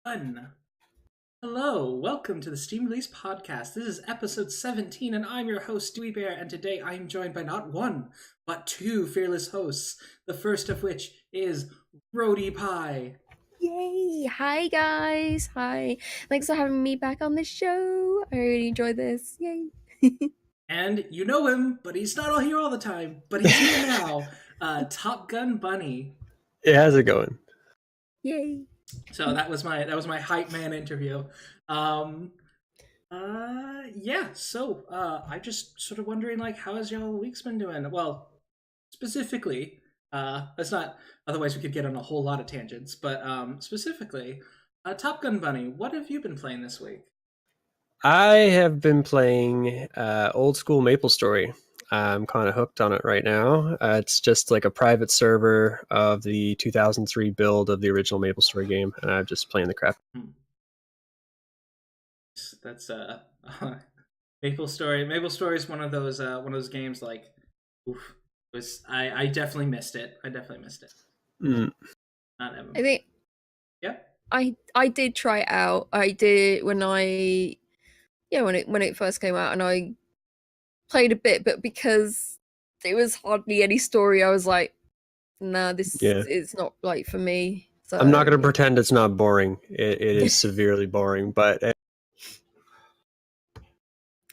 One. Hello, welcome to the Steam Release Podcast. This is episode 17, and I'm your host, Dewey Bear, and today I am joined by not one, but two fearless hosts, the first of which is Roadypie. Yay! Hi guys! Hi! Thanks for having me back on the show. I really enjoyed this. Yay! And you know him, but he's not all here all the time, but he's here now. Topgunbunny. Yeah, how's it going? Yay! So that was my hype man interview. Yeah. So I'm just sort of wondering, like, how has y'all week's been doing? Well, specifically, that's not. Otherwise, we could get on a whole lot of tangents. But specifically, Topgunbunny, what have you been playing this week? I have been playing old school MapleStory. I'm kind of hooked on it right now. It's just like a private server of the 2003 build of the original MapleStory game, and I'm just playing the crap. That's MapleStory. MapleStory is one of those games like, oof. I definitely missed it. I Mm. Not ever. I think. Yeah. I did try it out. I did when it first came out, and I played a bit, but because there was hardly any story, I was like, nah, this is not like for me. So I'm not going to pretend it's not boring. It is severely boring, but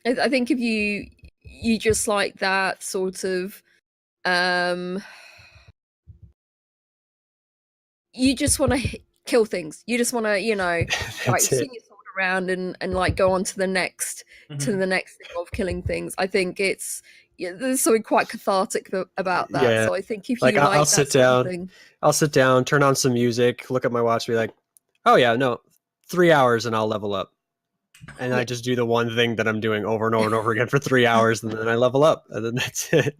I think if you just like that sort of you just want to kill things. You just want to, like swing your sword around and like go on to the next thing of killing things. I think there's something quite cathartic about that. Yeah. So I think if like, you I'll sit down, turn on some music, look at my watch, be like, oh yeah, no, 3 hours and I'll level up. And I just do the one thing that I'm doing over and over and over again for 3 hours, and then I level up, and then that's it.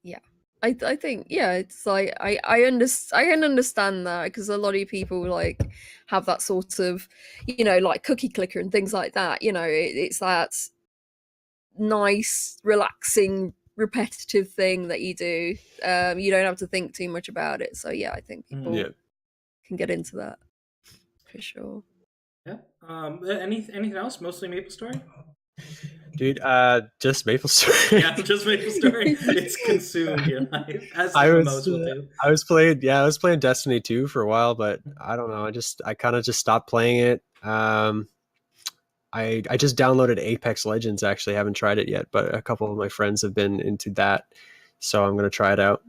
Yeah. I think, yeah, it's like I can understand that, because a lot of people like have that sort of, like cookie clicker and things like that. It's that nice, relaxing, repetitive thing that you do. You don't have to think too much about it. So yeah, I think people can get into that for sure. Yeah. Anything else? Mostly MapleStory? Dude, just MapleStory. Yeah, just MapleStory. It's consumed your life, as most will do. I was playing Destiny 2 for a while, but I don't know. I kind of just stopped playing it. I just downloaded Apex Legends. Actually, haven't tried it yet, but a couple of my friends have been into that, so I'm gonna try it out.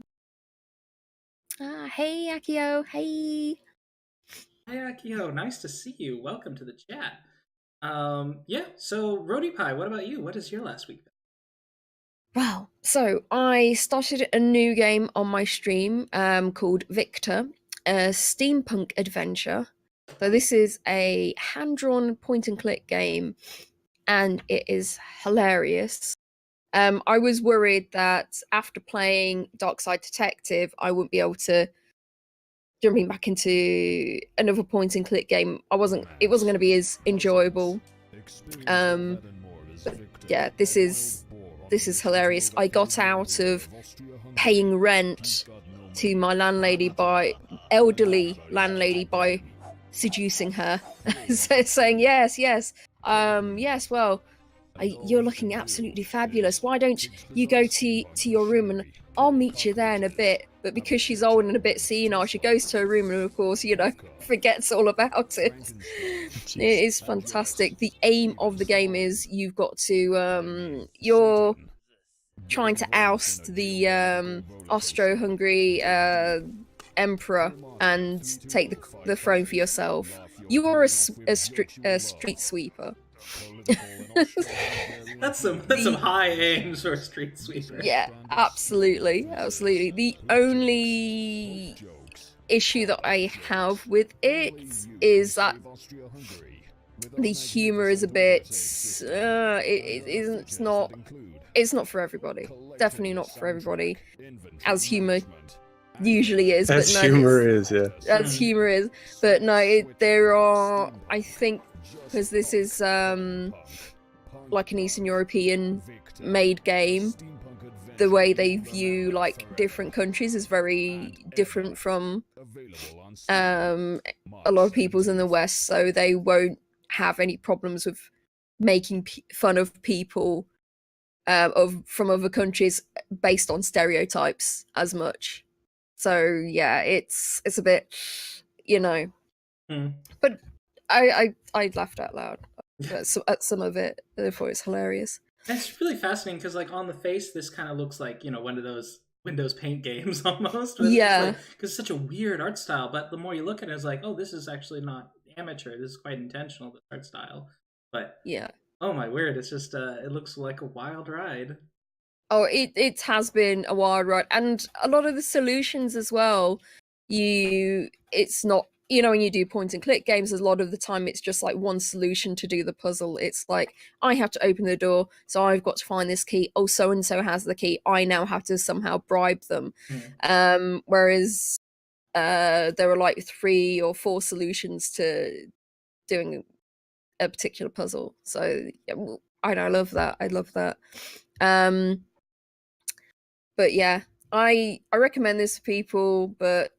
Hey Akio, hey. Hi Akio, nice to see you. Welcome to the chat. Yeah, so Roadypie, what about you? What is your last week? Well, so I started a new game on my stream called Victor, a steampunk adventure. So this is a hand-drawn point-and-click game, and it is hilarious. I was worried that after playing Darkside Detective, I wouldn't be able to jumping back into another point-and-click game. It wasn't going to be as enjoyable. But yeah, this is hilarious. I got out of paying rent to my elderly landlady by seducing her, saying yes, well, you're looking absolutely fabulous. Why don't you go to your room and I'll meet you there in a bit. But because she's old and a bit senile, she goes to her room and, of course, forgets all about it. Jeez. It is fantastic. The aim of the game is you've got to... you're trying to oust the Austro-Hungary emperor and take the throne for yourself. You are a street sweeper. That's some high aims for a street sweeper. Yeah, absolutely. The only issue that I have with it is that the humor is a bit it's not for everybody. Definitely not for everybody, as humor usually is. As humor is. But no, there are, I think, because this is like an Eastern European made game, the way they view like different countries is very different from a lot of people's in the West, so they won't have any problems with making fun of people from other countries based on stereotypes as much. So yeah, it's a bit, you know. But I laughed out loud at some of it. I thought it's hilarious. It's really fascinating because, like, on the face, this kind of looks like, you know, one of those Windows Paint games almost. Yeah. Because it's such a weird art style, but the more you look at it, it's like, oh, this is actually not amateur. This is quite intentional, this art style. But yeah, oh my word, it's just it looks like a wild ride. Oh, it has been a wild ride, and a lot of the solutions as well. It's not, you know, when you do point and click games, a lot of the time it's just like one solution to do the puzzle. It's like, I have to open the door, so I've got to find this key. Oh, so and so has the key. I now have to somehow bribe them. Whereas there are like 3 or 4 solutions to doing a particular puzzle. So yeah, I love that. I love that. But yeah, I recommend this for people, but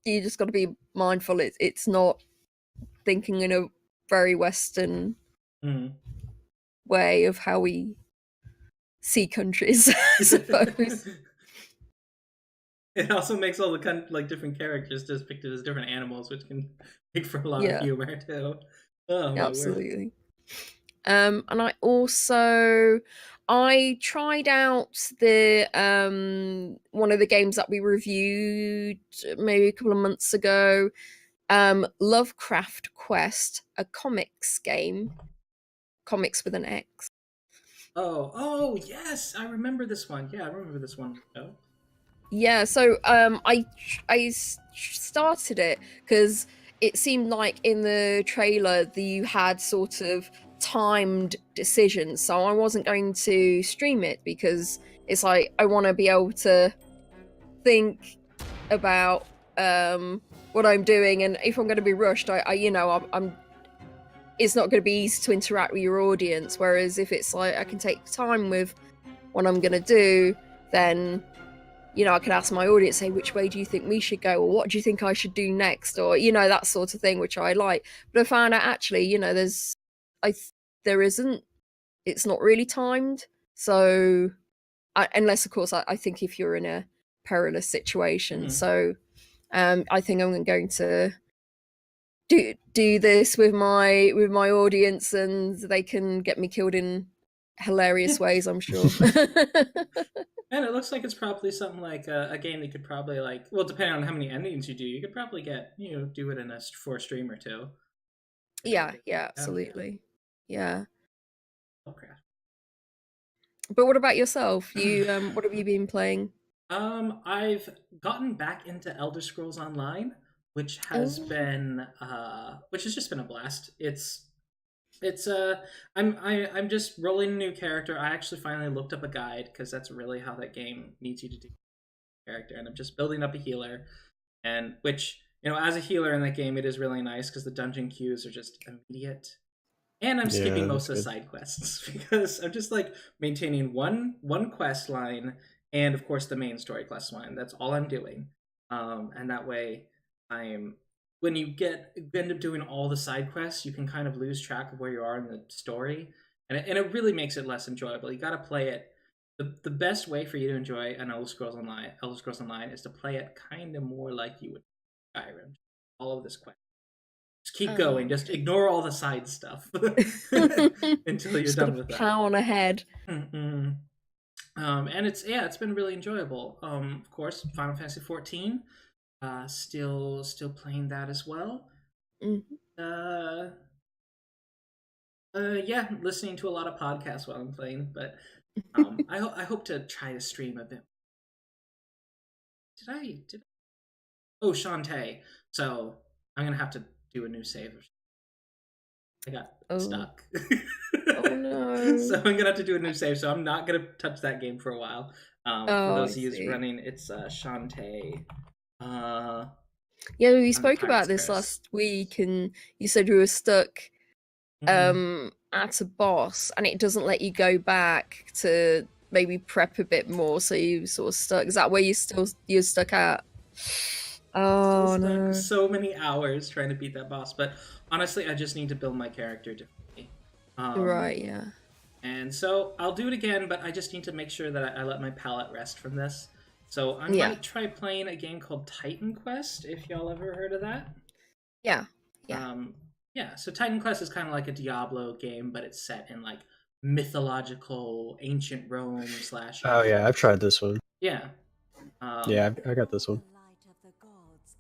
you just got to be mindful. It's not thinking in a very Western way of how we see countries, I suppose. It also makes all the like different characters depicted as different animals, which can make for a lot of humor too. Oh, absolutely. And I tried out the one of the games that we reviewed maybe a couple of months ago, Lovecraft Quest, a comics game, comics with an X. Oh yes, I remember this one. Yeah, I remember this one. Oh. Yeah, so I started it because it seemed like in the trailer that you had sort of timed decisions, so I wasn't going to stream it because it's like I want to be able to think about what I'm doing, and if I'm going to be rushed, I'm it's not going to be easy to interact with your audience. Whereas if it's like I can take time with what I'm going to do, then I could ask my audience, say, which way do you think we should go, or what do you think I should do next, or that sort of thing, which I like. But I found out actually, there isn't. It's not really timed. So, unless of course, I think if you're in a perilous situation. So, I think I'm going to do this with my audience, and they can get me killed in hilarious ways, I'm sure. And it looks like it's probably something like a game that could probably depending on how many endings you do, you could probably get do it for a stream or 2. Yeah, absolutely. Yeah. Okay. But what about yourself? You what have you been playing? I've gotten back into Elder Scrolls Online, which has been which has just been a blast. I'm just rolling a new character. I actually finally looked up a guide because that's really how that game needs you to do character, and I'm just building up a healer, and which as a healer in that game, it is really nice because the dungeon queues are just immediate, and I'm skipping most of the side quests because I'm just like maintaining one quest line, and of course the main story quest line. That's all I'm doing, and that way when you end up doing all the side quests, you can kind of lose track of where you are in the story, and it really makes it less enjoyable. You got to play it. The best way for you to enjoy an Elder Scrolls Online is to play it kind of more like you would Skyrim. All of this quest. Just keep going. Just ignore all the side stuff until you're done with that. Plow on ahead. And it's been really enjoyable. Of course, Final Fantasy 14. Still playing that as well. Listening to a lot of podcasts while I'm playing, but I hope to try to stream a bit. Did I? Oh, Shantae. So I'm gonna have to do a new save. I got stuck. Oh no! So I'm gonna have to do a new save. So I'm not gonna touch that game for a while. For those of you running, it's Shantae. Yeah, we spoke about this last week, and you said you were stuck at a boss, and it doesn't let you go back to maybe prep a bit more, so you sort of stuck. Is that where you're stuck at? Oh Still stuck no! so many hours trying to beat that boss, but honestly, I just need to build my character differently. Right, yeah. And so I'll do it again, but I just need to make sure that I let my palate rest from this. So I Yeah. might try playing a game called Titan Quest, if y'all ever heard of that. Yeah. Yeah. Yeah, so Titan Quest is kind of like a Diablo game, but it's set in like mythological ancient Rome slash. Oh yeah, I've tried this one. Yeah. Yeah, I got this one.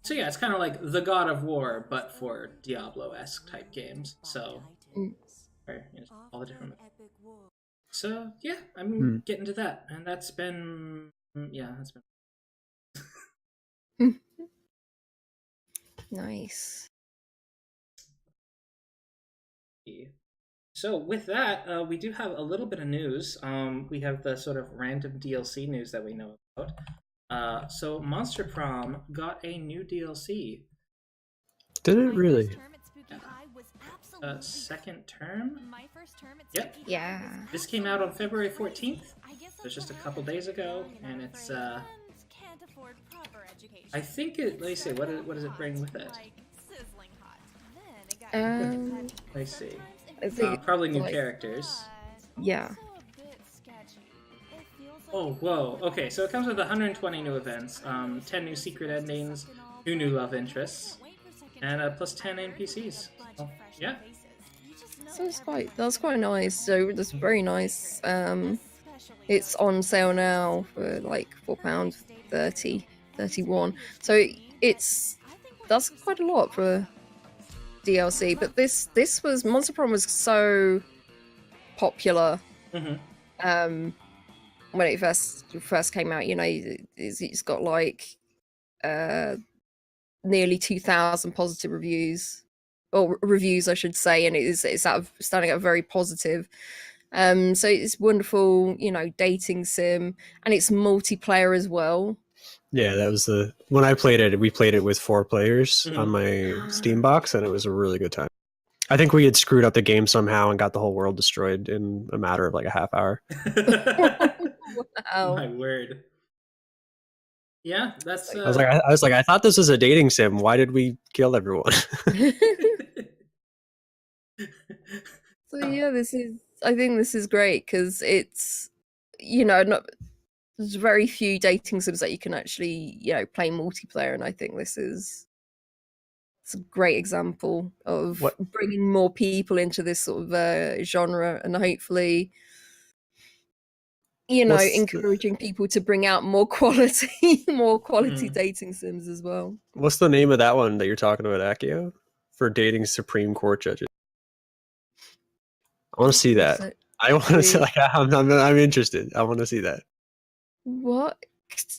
So yeah, it's kind of like the God of War, but for Diablo-esque type games. So, or, you know, all the different. So yeah, I'm getting to that, and that's been that's been Nice. So with that, we do have a little bit of news. We have the sort of random DLC news that we know about. So Monster Prom got a new DLC. Did it really? Second term? Yep. Yeah. This came out on February 14th. So it's just a couple days ago, and it's I think it. Let me see. What does it bring with it? Let's see. I think probably new characters. Yeah. Oh, whoa. Okay, so it comes with 120 new events, 10 new secret endings, 2 new love interests, and plus 10 NPCs. So, yeah. So that's quite nice. So that's very nice. It's on sale now for like £4.30, 31. So that's quite a lot for DLC. But this was Monster Prom was so popular. Mm-hmm. When it first came out, you know, it's got like nearly 2,000 positive reviews, or reviews I should say, and it's standing at very positive. So it's wonderful, you know, dating sim, and it's multiplayer as well. Yeah, that was when I played it. We played it with 4 players on my Steam box, and it was a really good time. I think we had screwed up the game somehow and got the whole world destroyed in a matter of like a half hour. Wow. My word. Yeah, that's. I was like, I thought this was a dating sim. Why did we kill everyone? So yeah, I think this is great because it's, you know, there's very few dating sims that you can actually, you know, play multiplayer, and I think it's a great example of bringing more people into this sort of genre, and hopefully, you know, encouraging people to bring out more quality dating sims as well. What's the name of that one that you're talking about, Akio? For dating Supreme Court judges. I want to see that. I want to see. Like, I'm interested. I want to see that. What?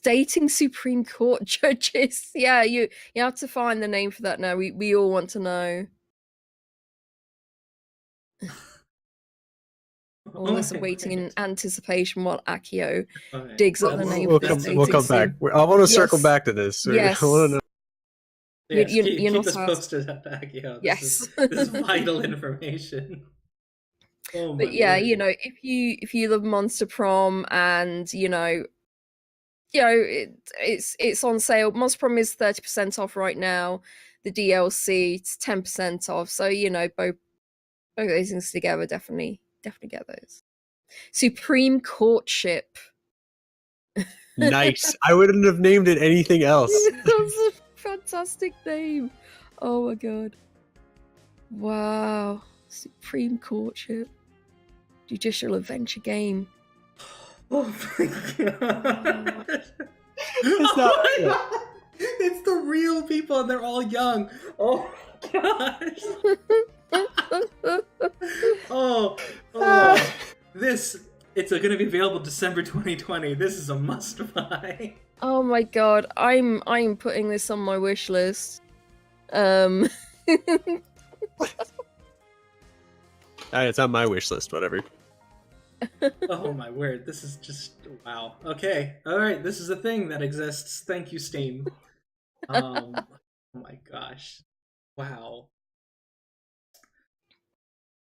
Dating Supreme Court judges? Yeah, you have to find the name for that now. We all want to know. All this waiting in anticipation while Akio digs up the name of this. We'll come back. I want to circle back to this. Yes. I want to know. Yes, keep us posted at Akio. This is vital information. But yeah, you know, if you love Monster Prom, and you know it's on sale. Monster Prom is 30% off right now. The DLC it's 10% off. So you know, both those things together, definitely get those. Supreme Courtship. Nice. I wouldn't have named it anything else. That's a fantastic name. Oh my god. Wow. Supreme Courtship. Judicial adventure game. Oh my god. It's the real people, and they're all young. Oh gosh. It's going to be available December 2020. This is a must buy. Oh my god, I'm putting this on my wish list. It's on my wish list, whatever. Oh my word, this is just wow. Okay, all right, this is a thing that exists. Thank you, Steam. Oh my gosh, wow.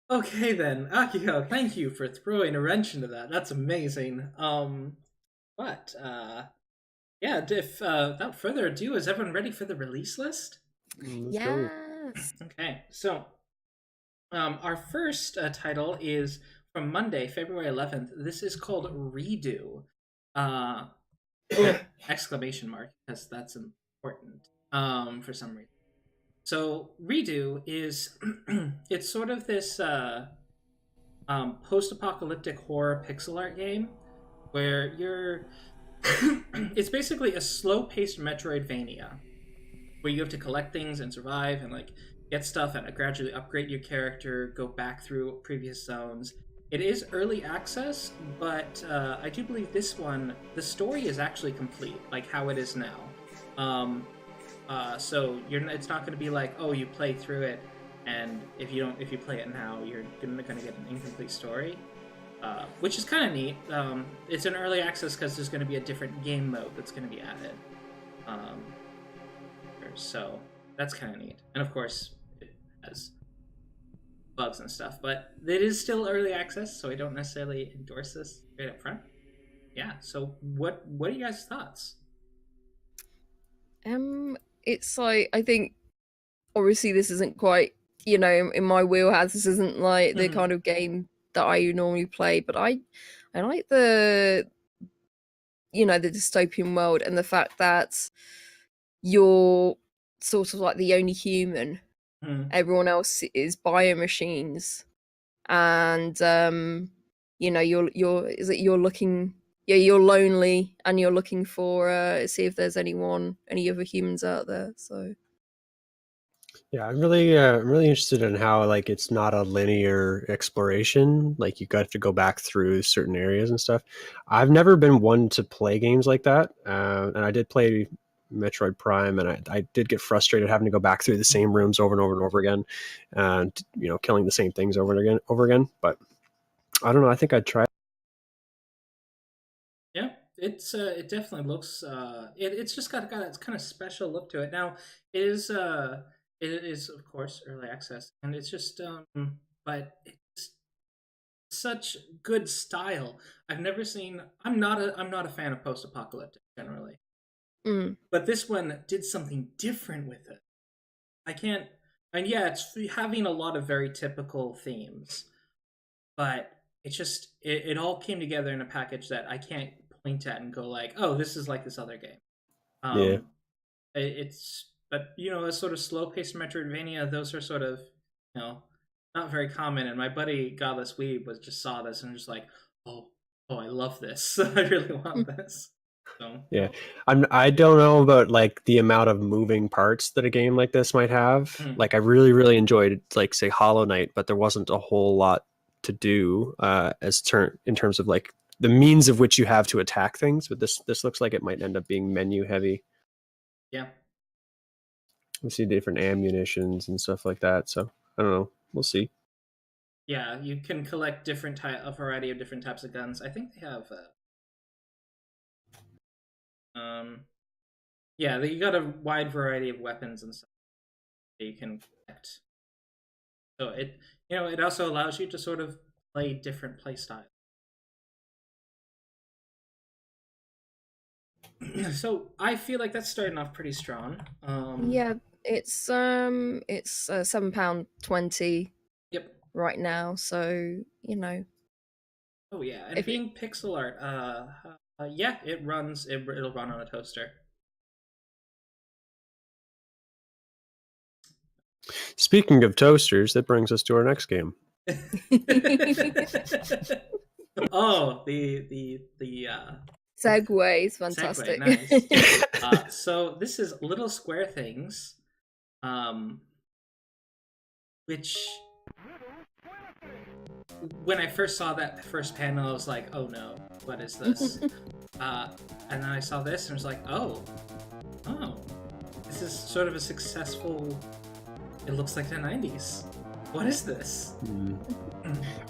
Okay then, Akiko, thank you for throwing a wrench into that. That's amazing. But yeah, if without further ado, is everyone ready for the release list? Let's go. Yes. Okay, so our first title is from Monday, February 11th. This is called Redo. Uh, exclamation mark, because that's important for some reason. So Redo is it's sort of this post-apocalyptic horror pixel art game where you're it's basically a slow-paced Metroidvania where you have to collect things and survive and like get stuff and gradually upgrade your character, go back through previous zones. It is early access, but I do believe this one, the story is actually complete, like how it is now. So it's not going to be like, oh, you play through it, and if you play it now, you're going to get an incomplete story, which is kind of neat. It's an early access because there's going to be a different game mode that's going to be added. So that's kind of neat, and of course, it has bugs and stuff, but it is still early access, so I don't necessarily endorse this right up front. Yeah. So what are you guys' thoughts? It's like, I think obviously this isn't quite, in my wheelhouse. This isn't like the kind of game that I normally play, but I like the the dystopian world and the fact that you're sort of like the only human. Everyone else is biomachines, and you're looking. Yeah, you're lonely, and you're looking for see if there's any other humans out there. So Yeah, I'm really interested in how like it's not a linear exploration. Like you got to go back through certain areas and stuff. I've never been one to play games like that, and I did play Metroid Prime, and I did get frustrated having to go back through the same rooms over and over and over again, and killing the same things over and again. But I don't know. I think I'd try. Yeah, it definitely looks it's just got its kind of special look to it. Now it is of course early access, and it's just but it's such good style. I've never seen. I'm not a fan of post apocalyptic generally, but this one did something different with it. I can't. And yeah, it's having a lot of very typical themes, but it all came together in a package that I can't point at and go like, oh, this is like this other game. Yeah. But a sort of slow paced Metroidvania, those are sort of not very common. And my buddy Godless Weeb just saw this and just like, oh, I love this. I really want this. So yeah, I don't know about like the amount of moving parts that a game like this might have. Like I really enjoyed like say Hollow Knight, but there wasn't a whole lot to do in terms of like the means of which you have to attack things. But this looks like it might end up being menu heavy. Yeah, we see different ammunitions and stuff like that. So I don't know. We'll see. Yeah, you can collect a variety of different types of guns. I think they have. Yeah, you got a wide variety of weapons and stuff that you can collect. So it also allows you to sort of play different play styles. So I feel like that's starting off pretty strong. Yeah, it's £7.20. Yep. Right now, so Oh yeah, and being pixel art, yeah, it'll run on a toaster. Speaking of toasters, that brings us to our next game. Oh, the segue is fantastic. Segue, nice. So this is Little Square Things, which when I first saw that first panel, I was like, oh no, what is this? And then I saw this and I was like, oh, this is sort of a successful. It looks like the 90s. What is this?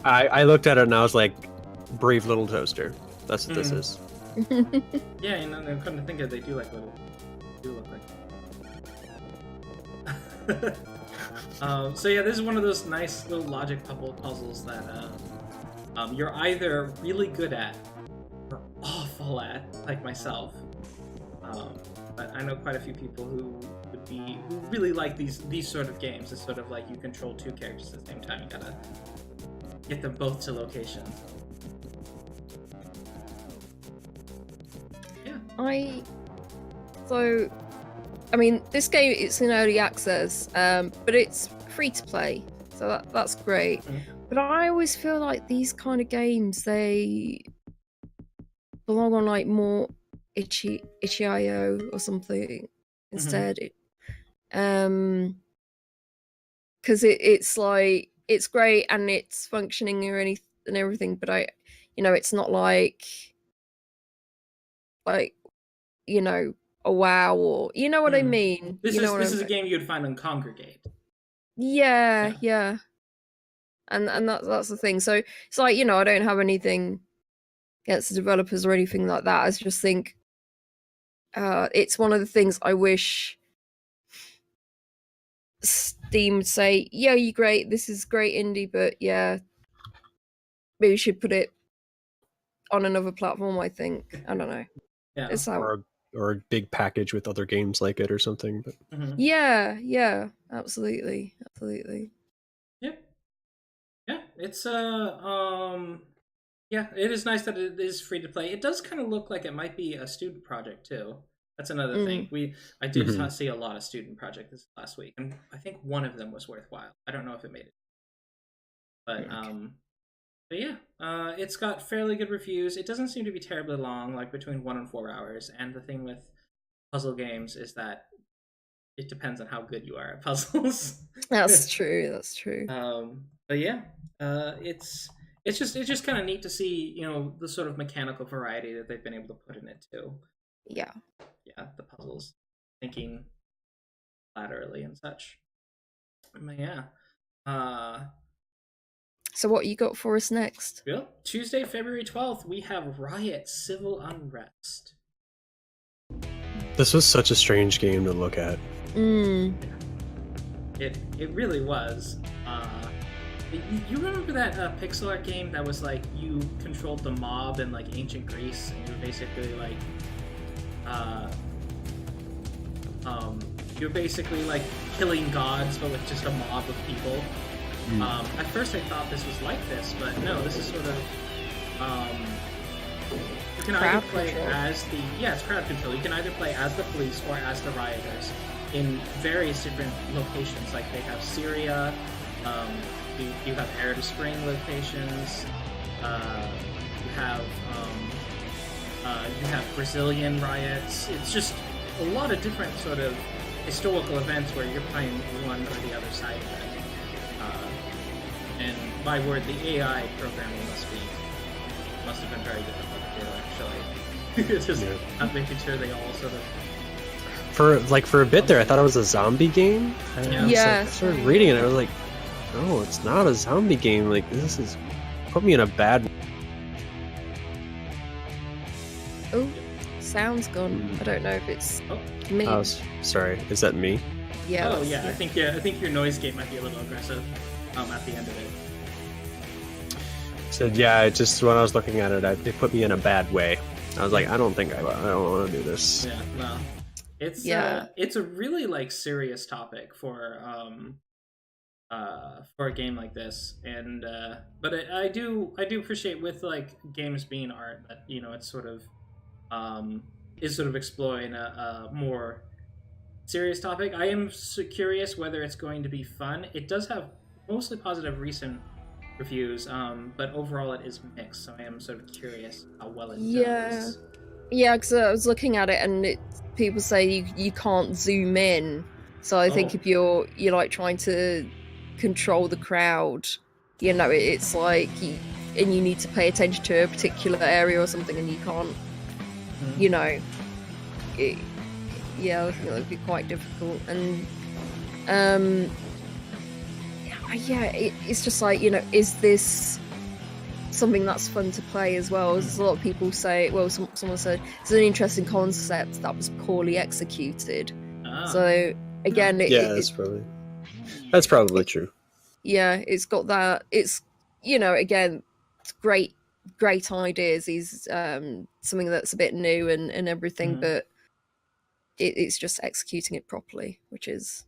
I looked at it and I was like, Brave Little Toaster. That's what this is. Yeah, and I'm come to think of it, they do look like. So yeah, this is one of those nice little logic puzzles that you're either really good at or awful at, like myself. But I know quite a few people who really like these sort of games. It's sort of like you control two characters at the same time. You gotta get them both to locations. Yeah. I mean, this game, it's in early access, but it's free to play, so that's great. Mm-hmm. But I always feel like these kind of games, they belong on like more itch.io or something instead. Mm-hmm. Because it's like, it's great and it's functioning and everything, but it's not like a WoW, or you know what I mean. This is a game you'd find on Congregate. Yeah. And that's the thing. So it's like, I don't have anything against the developers or anything like that. I just think it's one of the things I wish Steam would say, yeah, you're great, this is great indie, but yeah, maybe you should put it on another platform, I think. I don't know. Yeah. It's how... or a big package with other games like it or something. But yeah, absolutely. Yeah, it's yeah, it is nice that it is free to play. It does kind of look like it might be a student project too. That's another thing. I did see a lot of student projects this last week, and I think one of them was worthwhile. I don't know if it made it, but yeah, it's got fairly good reviews. It doesn't seem to be terribly long, like between 1 and 4 hours. And the thing with puzzle games is that it depends on how good you are at puzzles. That's true. But yeah, it's just kind of neat to see, the sort of mechanical variety that they've been able to put in it too. Yeah, the puzzles, thinking laterally and such. But yeah. So what you got for us next? Well, Tuesday, February 12th, we have Riot Civil Unrest. This was such a strange game to look at. It really was. You remember that pixel art game that was like you controlled the mob in like ancient Greece, and you were basically like you're basically like killing gods, but with just a mob of people. At first I thought this was like this, but no, this is sort of you can either play as it's crowd control. You can either play as the police or as the rioters in various different locations. Like they have Syria, you have Arab Spring locations, you have Brazilian riots. It's just a lot of different sort of historical events where you're playing one or the other side of it. And my word, the AI programming must have been very difficult to do, actually. Just not making sure they all sort of... For a bit there, I thought it was a zombie game. I started reading it, I was like, no, it's not a zombie game. Like, this is... Put me in a bad... Oh, sound's gone. I don't know if it's me. Oh, sorry. Is that me? Yeah. Oh, yeah. I think your noise gate might be a little aggressive at the end of it. So yeah, just when I was looking at it, it put me in a bad way. I was like, I don't want to do this. Yeah, no. It's a really like serious topic for a game like this, and but I do appreciate with like games being art that it's sort of is sort of exploring a more serious topic. I am curious whether it's going to be fun. It does have mostly positive recent reviews, but overall it is mixed, so I am sort of curious how well it does. Yeah, because I was looking at it and people say you can't zoom in, so I think if you're like trying to control the crowd, it's like and you need to pay attention to a particular area or something, and you can't I think that would be quite difficult. And it's just like, is this something that's fun to play as well? As a lot of people say, someone said it's an interesting concept that was poorly executed. So again, that's probably... That's probably true. Yeah, it's got that. It's, you know, again, it's great ideas. He's something that's a bit new and everything, but it's just executing it properly, which is.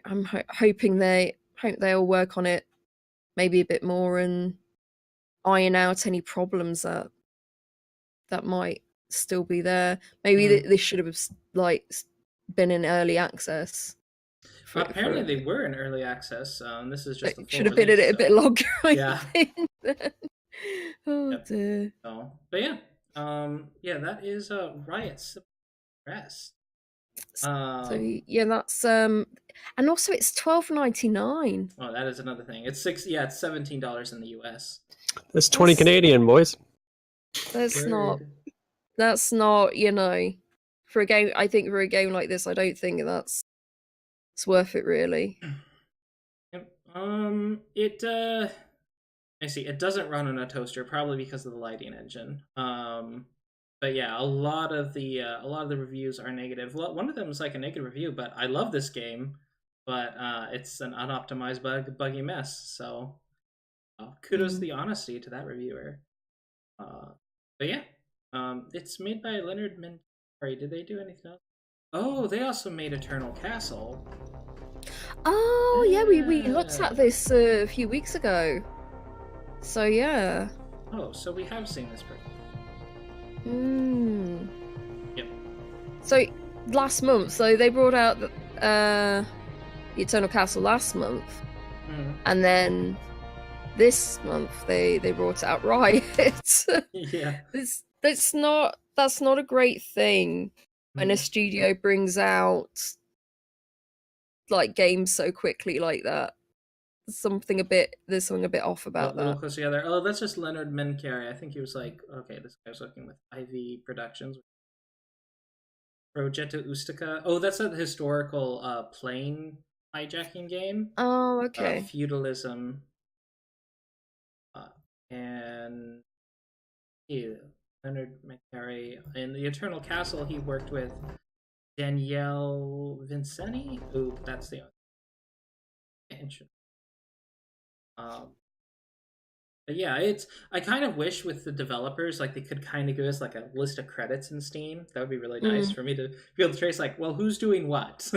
I'm hoping they'll work on it maybe a bit more and iron out any problems that might still be there. Maybe this should have like been in early access. Apparently, they were in early access. This is just it should have been in it a bit longer. I think. Oh dear. So, but yeah, that is Riot's Unrest. So yeah, that's and also it's $12.99. Oh, that is another thing. It's $17 in the US. That's 20 Canadian, boys. That's not, you know, for a game. I think for a game like this, I don't think it's worth it really. I see. It doesn't run on a toaster, probably because of the lighting engine. But yeah, a lot of the reviews are negative. One of them is like a negative review, but I love this game, but it's an unoptimized buggy mess. So kudos to the honesty to that reviewer. But yeah, it's made by Leonard Mentari. Did they do anything else? Oh, they also made Eternal Castle. Oh yeah, we looked at this a few weeks ago. So yeah. Oh, so we have seen this person. Yep. So last month, so they brought out the Eternal Castle last month, and then this month they brought out Riot. Yeah. That's not a great thing when a studio brings out like games so quickly like that. There's something a bit off about that. A little close together. Oh, that's just Leonard Mentari. I think he was like, okay, this guy's working with Ivy Productions. Progetto Ustica. Oh, that's a historical plane hijacking game. Oh, okay. Feudalism. And Leonard Mentari. In the Eternal Castle, he worked with Danielle Vincenti. Ooh, that's the interesting. But yeah, I kind of wish with the developers, like, they could kind of give us like a list of credits in Steam. That would be really nice for me to be able to trace, like, well, who's doing what.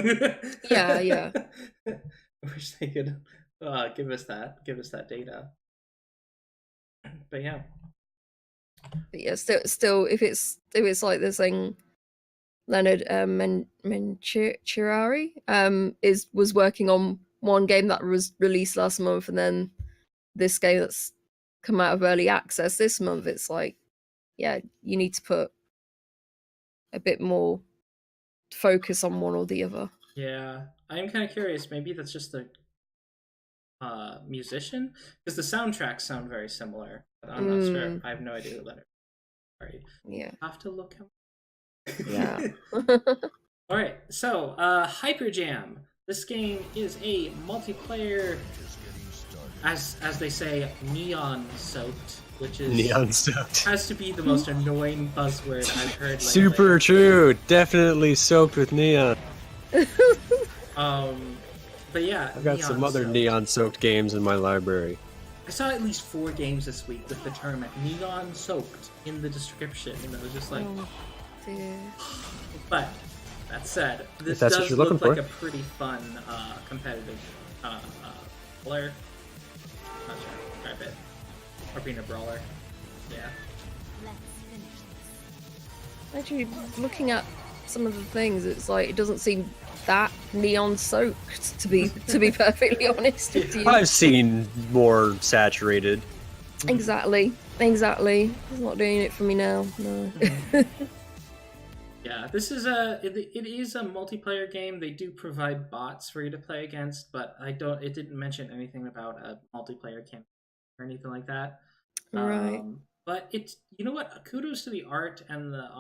Yeah. I wish they could give us that data. But yeah. Still, if it's like this thing, Leonard Mentari was working on one game that was released last month, and then this game that's come out of early access this month. It's like, yeah, you need to put a bit more focus on one or the other. Yeah, I'm kind of curious. Maybe that's just the musician, because the soundtracks sound very similar. But I'm not sure. I have no idea who Leonard. Sorry. Yeah. I have to look him. Yeah. All right. So, Hyper Jam. This game is a multiplayer, as they say, neon soaked, which is neon soaked. Has to be the most annoying buzzword I've heard lately. Super true. Definitely soaked with neon. But yeah, I've got some other neon soaked games in my library. I saw at least 4 games this week with the term neon soaked in the description, and I was just like, oh, dear. But that said, this does look like a pretty fun competitive player. Not sure, grab it. Or being a brawler. Yeah. Actually, looking at some of the things, it's like it doesn't seem that neon soaked, to be perfectly honest with you. I've seen more saturated. Exactly. It's not doing it for me now. No. Yeah, this is it is a multiplayer game. They do provide bots for you to play against, but it didn't mention anything about a multiplayer campaign or anything like that. Right. But it's, you know what? Kudos to the art and the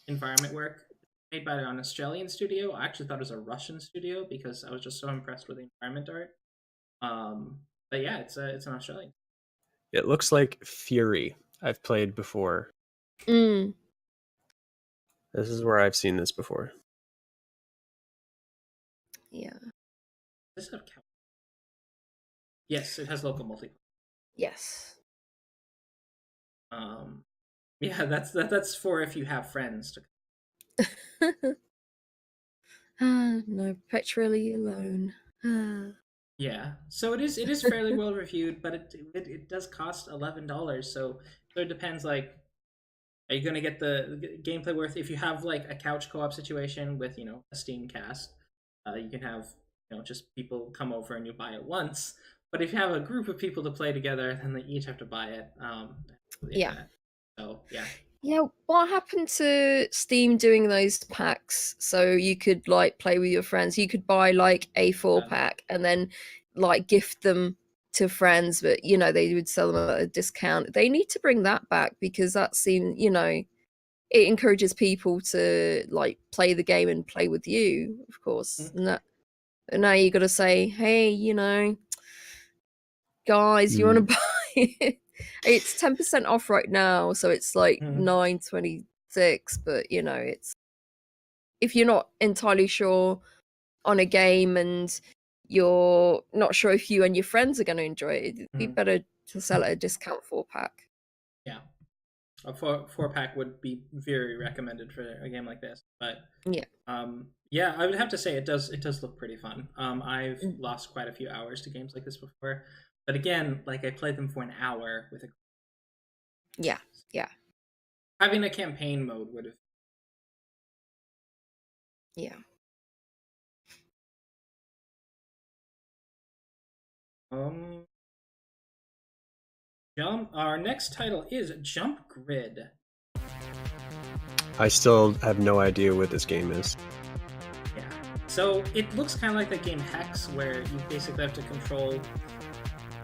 environment work. Made by an Australian studio. I actually thought it was a Russian studio because I was just so impressed with the environment art. But yeah, it's an Australian. It looks like Fury. I've played before. This is where I've seen this before. Yeah. Does this have couch? Yes, it has local multiplayer. Yes. Yeah, that's for if you have friends to. No, perpetually alone. Yeah, so it is fairly well reviewed, but it does cost $11. So it depends. Like, are you gonna get the gameplay worth? If you have like a couch co-op situation with a Steam cast, you can have just people come over and you buy it once. But if you have a group of people to play together, then they each have to buy it. Yeah. So yeah. Yeah, what happened to Steam doing those packs so you could like play with your friends? You could buy like a 4-pack and then like gift them to friends, but they would sell them at a discount. They need to bring that back because that seems, it encourages people to like play the game and play with you, of course. And now you got to say, hey, guys, you want to buy it? It's 10% off right now, so it's like $9.26. But it's if you're not entirely sure on a game and you're not sure if you and your friends are going to enjoy it, it'd be better to sell it at a discount 4-pack. Yeah, a 4-pack would be very recommended for a game like this. But yeah, I would have to say it does look pretty fun. I've lost quite a few hours to games like this before. But again, like I played them for an hour with a. Yeah. Having a campaign mode would have. Yeah. Our next title is Jumpgrid. I still have no idea what this game is. Yeah. So it looks kind of like the game Hex, where you basically have to control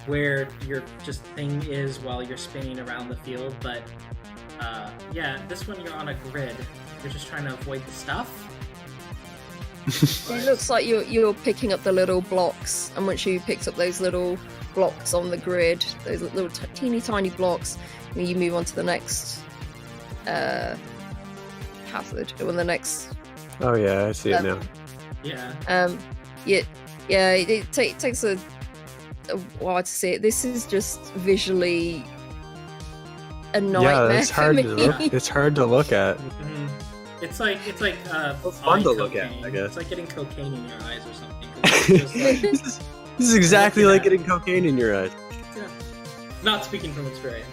where your just thing is while you're spinning around the field, but yeah, this one you're on a grid. You're just trying to avoid the stuff. It looks like you're picking up the little blocks, and once you picked up those little blocks on the grid, those little teeny tiny blocks, you move on to the next hazard or the next. Oh yeah, I see it now. Yeah. It takes a while to see it. This is just visually a nightmare. Yeah, it's hard for to me. look. It's hard to look at. It's like fun to look at, I guess. It's like getting cocaine in your eyes or something. It's just like, this is exactly like getting cocaine in your eyes. Yeah. Not speaking from experience.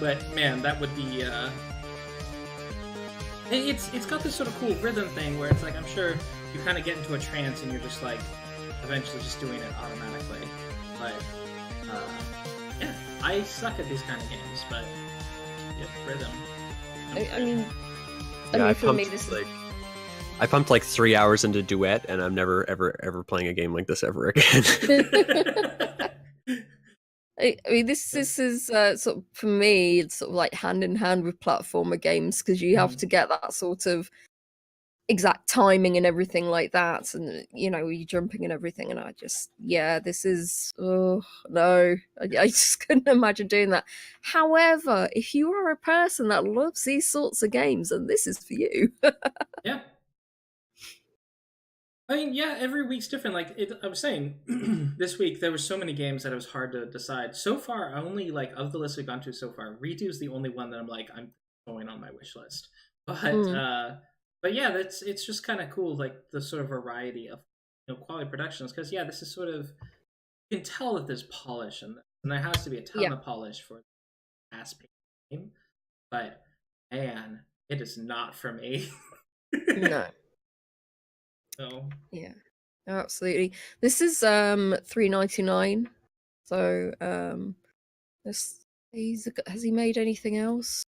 But man, that would be it's got this sort of cool rhythm thing where it's like I'm sure you kind of get into a trance and you're just like eventually just doing it automatically. But yeah, I suck at these kind of games, but yeah, rhythm. For me, this is I pumped like 3 hours into Duet, and I'm never ever playing a game like this ever again. This is sort of, for me, it's sort of like hand in hand with platformer games because you have to get that sort of exact timing and everything like that, and you're jumping and everything, and this is no, I just couldn't imagine doing that. However, if you are a person that loves these sorts of games, then this is for you. Yeah. I mean, yeah, every week's different. Like I was saying, this week there were so many games that it was hard to decide. So far, only like of the list we've gone to so far, Redo's the only one that I'm going on my wish list. But yeah, it's just kind of cool, like the sort of variety of quality productions. Because yeah, this is sort of, you can tell that there's polish and there has to be a ton of polish for a fast-paced game. But man, it is not for me. No. So yeah, absolutely. This is $3.99. So has he made anything else?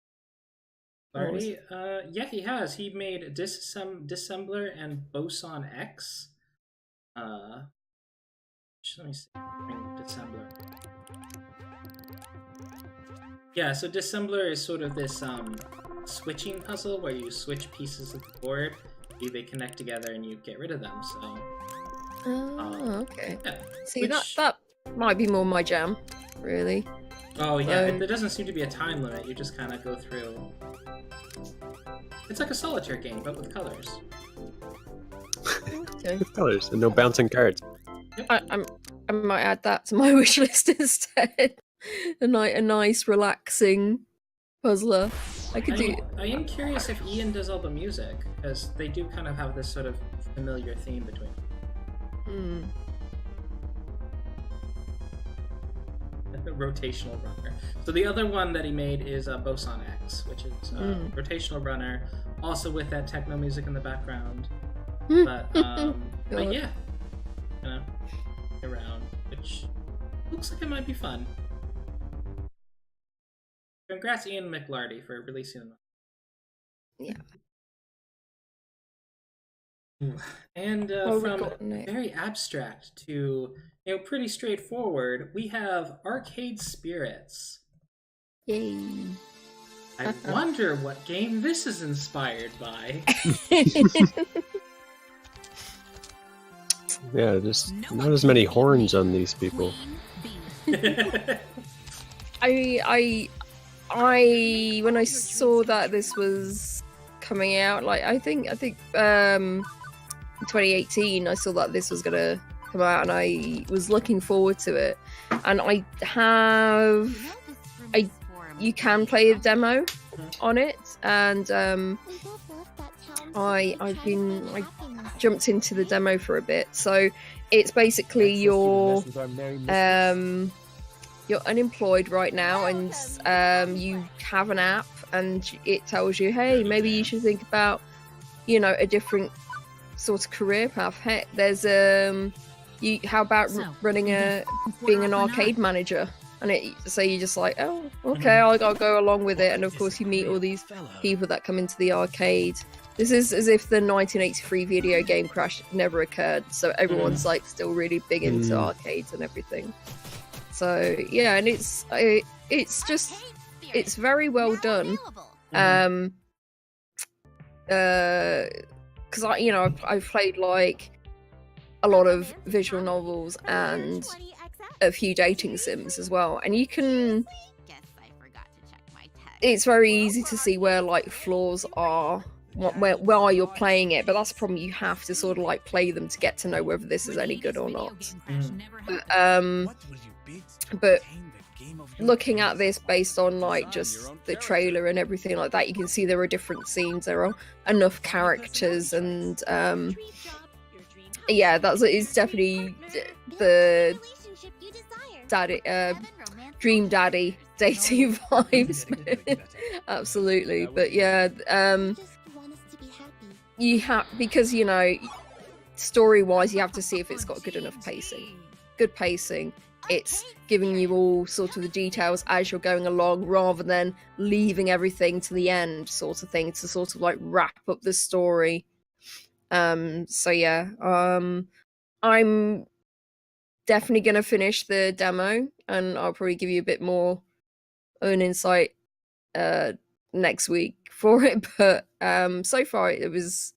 Sorry, yeah, he has. He made Dissembler and Boson X. Let me see. Dissembler. Yeah, so Dissembler is sort of this switching puzzle where you switch pieces of the board. They connect together and you get rid of them. So. Okay. Yeah, see, that might be more my jam, really. Oh yeah, there doesn't seem to be a time limit. You just kind of go through. It's like a solitaire game, but with colors. So Good colors and no bouncing cards. I might add that to my wish list instead. A nice, relaxing puzzler. I am curious if Ian does all the music, because they do kind of have this sort of familiar theme between them. The rotational runner. So the other one that he made is Boson X, which is rotational runner, also with that techno music in the background. But yeah, around, which looks like it might be fun. Congrats, Ian McLarty, for releasing them. Yeah. And from very abstract to pretty straightforward, we have Arcade Spirits. Yay! I wonder what game this is inspired by. Yeah, just not as many horns on these people. I when I saw that this was coming out, like I think 2018, I saw that this was gonna come out, and I was looking forward to it. And you can play a demo on it, and I jumped into the demo for a bit. So it's basically you're unemployed right now, and you have an app, and it tells you, hey, maybe you should think about a different sort of career path. Hey, there's how about being an arcade manager? And so you're just like, oh, okay, I'll go along with it. And of course you meet all these people that come into the arcade. This is as if the 1983 video game crash never occurred, so everyone's like still really big into arcades and everything. So yeah, and it's very well done. Because I've played like a lot of visual novels and a few dating sims as well, and it's very easy to see where like flaws are while you're playing it, but that's the problem. You have to sort of like play them to get to know whether this is any good or not. But looking at this based on like just the trailer and everything like that, you can see there are different scenes, there are enough characters, and yeah, it's definitely the daddy dream daddy dating vibes. Absolutely. But yeah, you have, because story wise you have to see if it's got good enough pacing. Good pacing, it's giving you all sort of the details as you're going along, rather than leaving everything to the end sort of thing to sort of like wrap up the story. So yeah, I'm definitely gonna finish the demo, and I'll probably give you a bit more own insight next week for it. But so far it was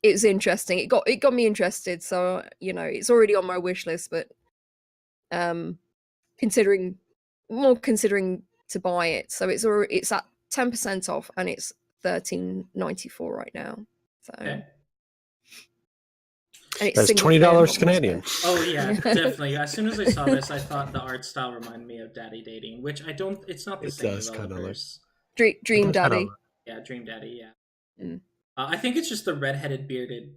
interesting. It got me interested, so it's already on my wish list, but considering to buy it. So it's at 10% off, and it's $13.94 right now. So okay. That's $20 Canadian. Oh yeah, definitely. As soon as I saw this, I thought the art style reminded me of Daddy Dating, which I don't. It's not the same developers. Dream Daddy. Yeah, Dream Daddy. Yeah. I think it's just the red-headed bearded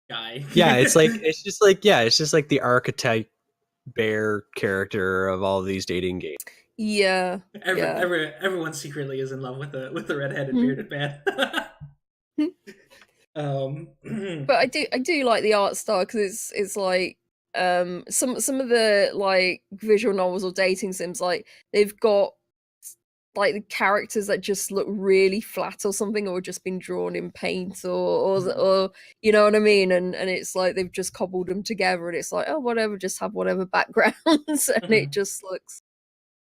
guy. Yeah, it's just like the archetype bear character of all of these dating games. Yeah. Everyone secretly is in love with the red-headed bearded man. But I do like the art style, because it's like some of the like visual novels or dating sims, like they've got like the characters that just look really flat or something, or just been drawn in paint, or you know what I mean, and it's like they've just cobbled them together, and it's like, oh, whatever, just have whatever backgrounds, and it just looks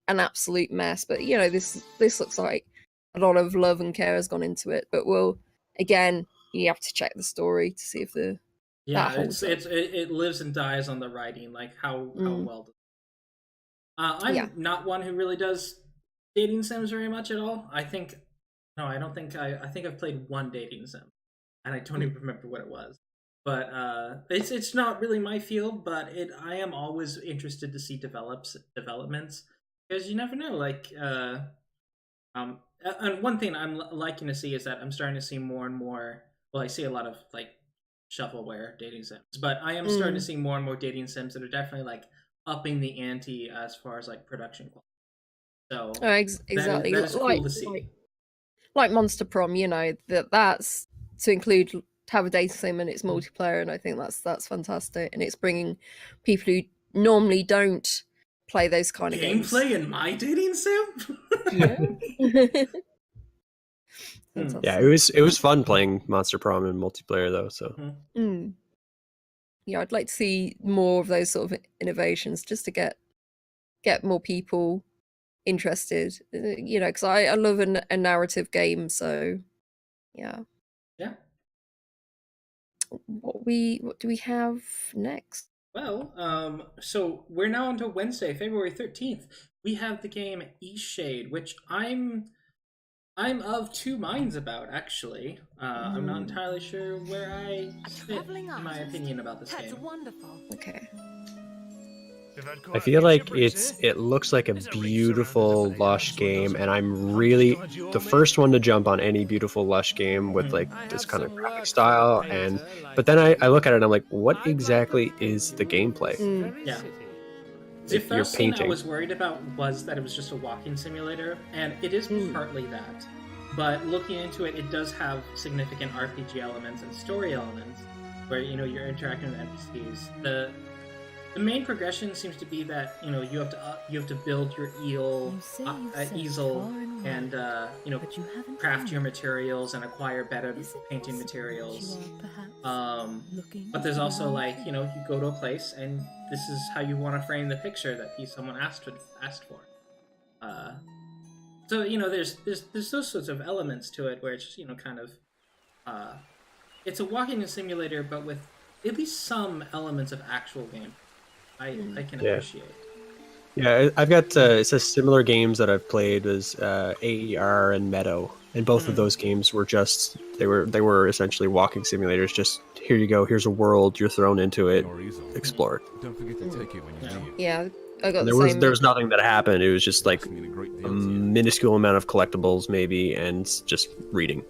an absolute mess. But this looks like a lot of love and care has gone into it. But again, you have to check the story to see if it lives and dies on the writing, like how well. I'm not one who really does dating sims very much at all. I think I've played one dating sim, and I don't even remember what it was. but it's not really my field. But I am always interested to see developments because you never know. And one thing I'm liking to see is that I'm starting to see more and more. Well, I see a lot of like shovelware dating sims, but I am starting to see more and more dating sims that are definitely like upping the ante as far as like production quality. So exactly, that is cool to see. Like Monster Prom, that's to include to have a dating sim and it's multiplayer, and I think that's fantastic, and it's bringing people who normally don't play those kind of games. Gameplay in my dating sim. Yeah. Yeah, it was fun playing Monster Prom in multiplayer though. So yeah, I'd like to see more of those sort of innovations just to get more people interested. Because I love a narrative game. So yeah. What do we have next? Well, so we're now until Wednesday, February 13th. We have the game Eastshade, which I'm of two minds about, actually. I'm not entirely sure where I sit in my opinion about this game. Wonderful. Okay. I feel like it looks like a beautiful lush game, and I'm really the first one to jump on any beautiful lush game with like this kind of graphic style. But then I look at it and I'm like, what exactly is the gameplay? Yeah. The first thing I was worried about was that it was just a walking simulator, and it is partly that. But looking into it, it does have significant RPG elements and story elements, where you're interacting with NPCs. The main progression seems to be that you have to build your easel and craft your materials and acquire better painting materials. But there's also you go to a place and this is how you want to frame the picture that someone asked for. So there's those sorts of elements to it where it's just kind of it's a walking simulator, but with at least some elements of actual game. I can appreciate. Yeah, I've got it says similar games that I've played as AER and Meadow, and both of those games were just they were essentially walking simulators. Just here you go, here's a world, you're thrown into it, explore it. Don't forget to take it when you leave. Yeah, I got there was nothing that happened. It was just like a minuscule amount of collectibles maybe, and just reading.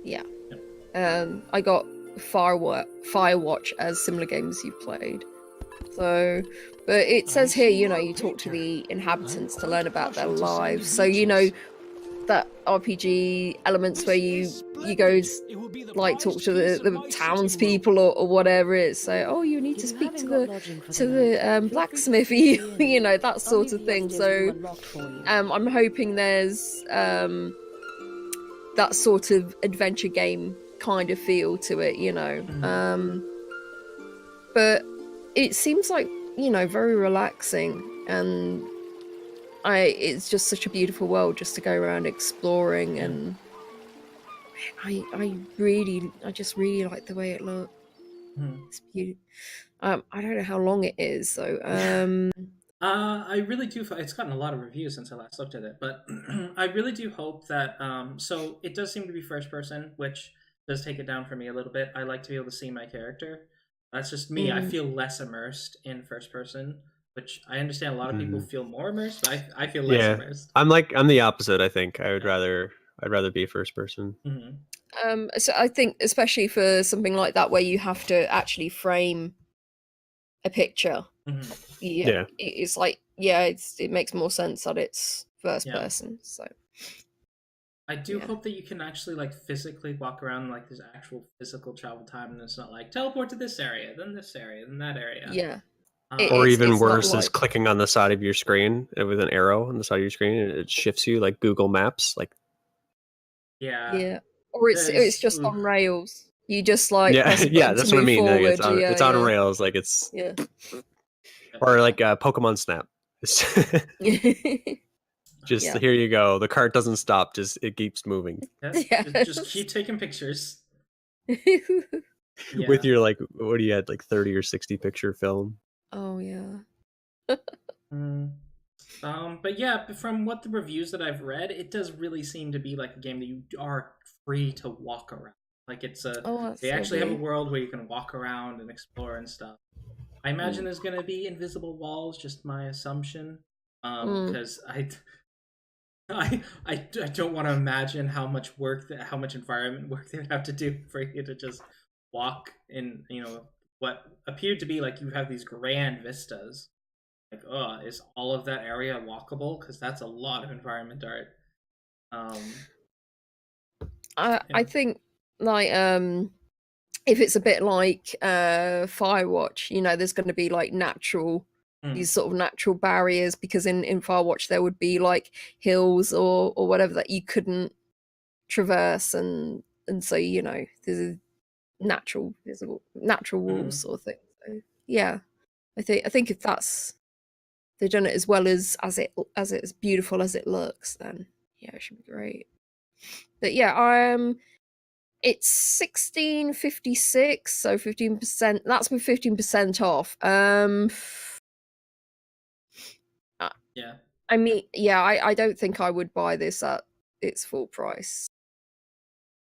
Yeah, I got Firewatch as similar games you've played. So, but it says here, you talk to the inhabitants to learn about their lives. So, that RPG elements where you go like talk to the townspeople or whatever it is. So, oh, you need to speak to the blacksmithy, that sort of thing. So, I'm hoping there's that sort of adventure game kind of feel to it, but it seems like very relaxing, and it's just such a beautiful world just to go around exploring, and I just really like the way it looks. It's beautiful. I don't know how long it is, so I really do. It's gotten a lot of reviews since I last looked at it, but I really do hope that. So it does seem to be first person, which does take it down for me a little bit. I like to be able to see my character. That's just me. I feel less immersed in first person, which I understand a lot of people feel more immersed, but I feel less immersed. I'm the opposite. I think I'd rather be first person. So I think especially for something like that where you have to actually frame a picture, it's like it makes more sense that it's first person. So I do hope that you can actually physically walk around, there's actual physical travel time, and it's not teleport to this area, then this area, then that area. Yeah. Or even worse is clicking on the side of your screen with an arrow on the side of your screen, and it shifts you like Google Maps. Yeah. Or it's just on rails. You just that's what I mean. It's on rails, it's or Pokemon Snap. Just here you go. The cart doesn't stop. Just it keeps moving. Just keep taking pictures. With your what do you had 30 or 60 picture film? Oh yeah. But yeah, from what the reviews that I've read, it does really seem to be like a game that you are free to walk around. Like that's they actually have a lovely. world where you can walk around and explore and stuff. I imagine there's gonna be invisible walls, just my assumption. Mm. Because I don't want to imagine how much how much environment work they'd have to do for you to just walk in, what appeared to be like you have these grand vistas. Like, oh, is all of that area walkable? Because that's a lot of environment art. Um, I yeah. think like if it's a bit like Firewatch, there's going to be like these Mm, sort of natural barriers, because in Firewatch there would be like hills or whatever that you couldn't traverse, and so there's a natural walls mm. sort of thing. So yeah, I think if they've done it as well as it's beautiful as it looks, then yeah, it should be great. But yeah, it's 16.56, so 15%. That's with 15% off. Yeah. I mean, yeah, I don't think I would buy this at its full price.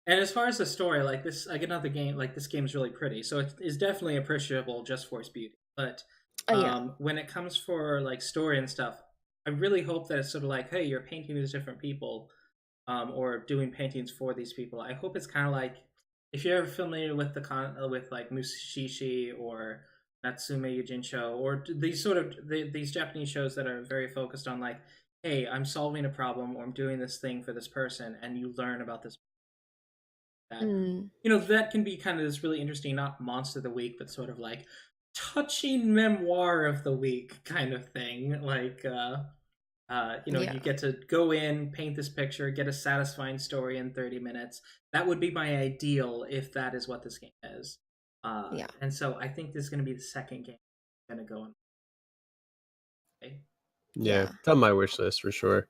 And as far as the story, like another game, like this game is really pretty, so it is definitely appreciable just for its beauty. But Oh yeah, when it comes for like story and stuff, I really hope that it's sort of like, hey, you're painting these different people, or doing paintings for these people. I hope it's kind of like, if you're familiar with with like Mushishi or Natsume Yujincho, or these sort of these Japanese shows that are very focused on like, hey, I'm solving a problem or I'm doing this thing for this person, and you learn about this, that mm, that can be kind of this really interesting, not monster of the week, but sort of like touching memoir of the week kind of thing. Like you yeah, get to go in, paint this picture, get a satisfying story in 30 minutes. That would be my ideal if that is what this game is. yeah, And so I think this is going to be the second game I'm going to go on. Okay. Yeah, yeah, it's on my wish list for sure.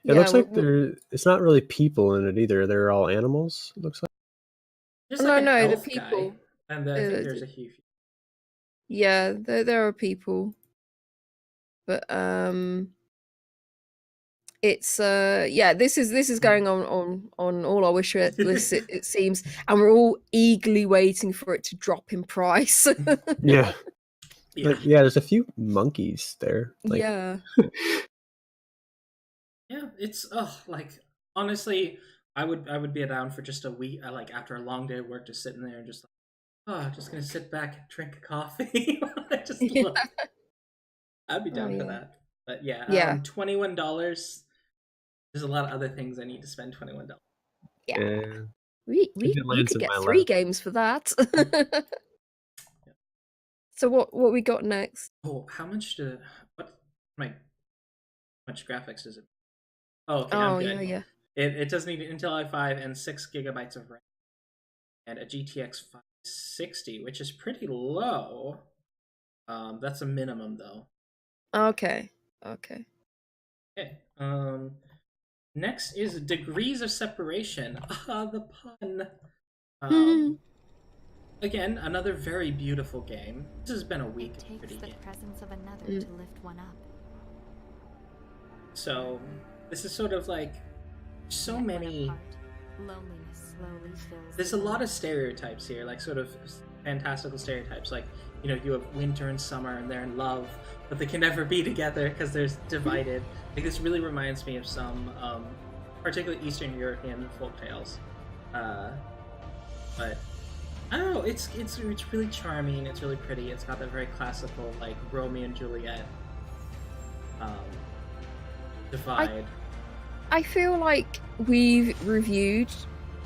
It yeah. looks like it's not really people in it either. They're all animals, it looks like. There's like No, an no, the elf guy, people. and I think Uh, there's a huge. yeah, there are people, but it's yeah, this is going on all our wish lists, it seems, and we're all eagerly waiting for it to drop in price. Yeah. Yeah, Like, yeah, there's a few monkeys there. Like, Yeah. yeah. It's like honestly, I would be down for just a week, like after a long day of work, just sitting there and just like, just gonna sit back and drink a coffee. I just Yeah. love. I'd be Oh down for yeah. that. But yeah, Yeah. $21. There's a lot of other things I need to spend $21. Yeah. yeah, We if we it you lands could in get my 3 lap. games for that. Yeah. So what we got next? Oh, how much my much graphics does it? Oh, okay, I'm Oh yeah, good. yeah. It does need an Intel i5 and 6 GB of RAM and a GTX 560, which is pretty low. That's a minimum though. Okay. Okay. Okay. Next is Degrees of Separation. Ah, the pun. Um, Again, another very beautiful game. This has been a week It of takes pretty the game. presence of another Mm. to lift one up. So this is sort of like so Yet when many. apart, loneliness slowly fills There's the a lot room. of stereotypes here, like sort of fantastical stereotypes. Like, you have winter and summer and they're in love, but they can never be together because they're divided. Like, this really reminds me of some, particularly Eastern European folktales. But I don't know. It's really charming. It's really pretty. It's got that very classical like Romeo and Juliet um, divide. I feel like we've reviewed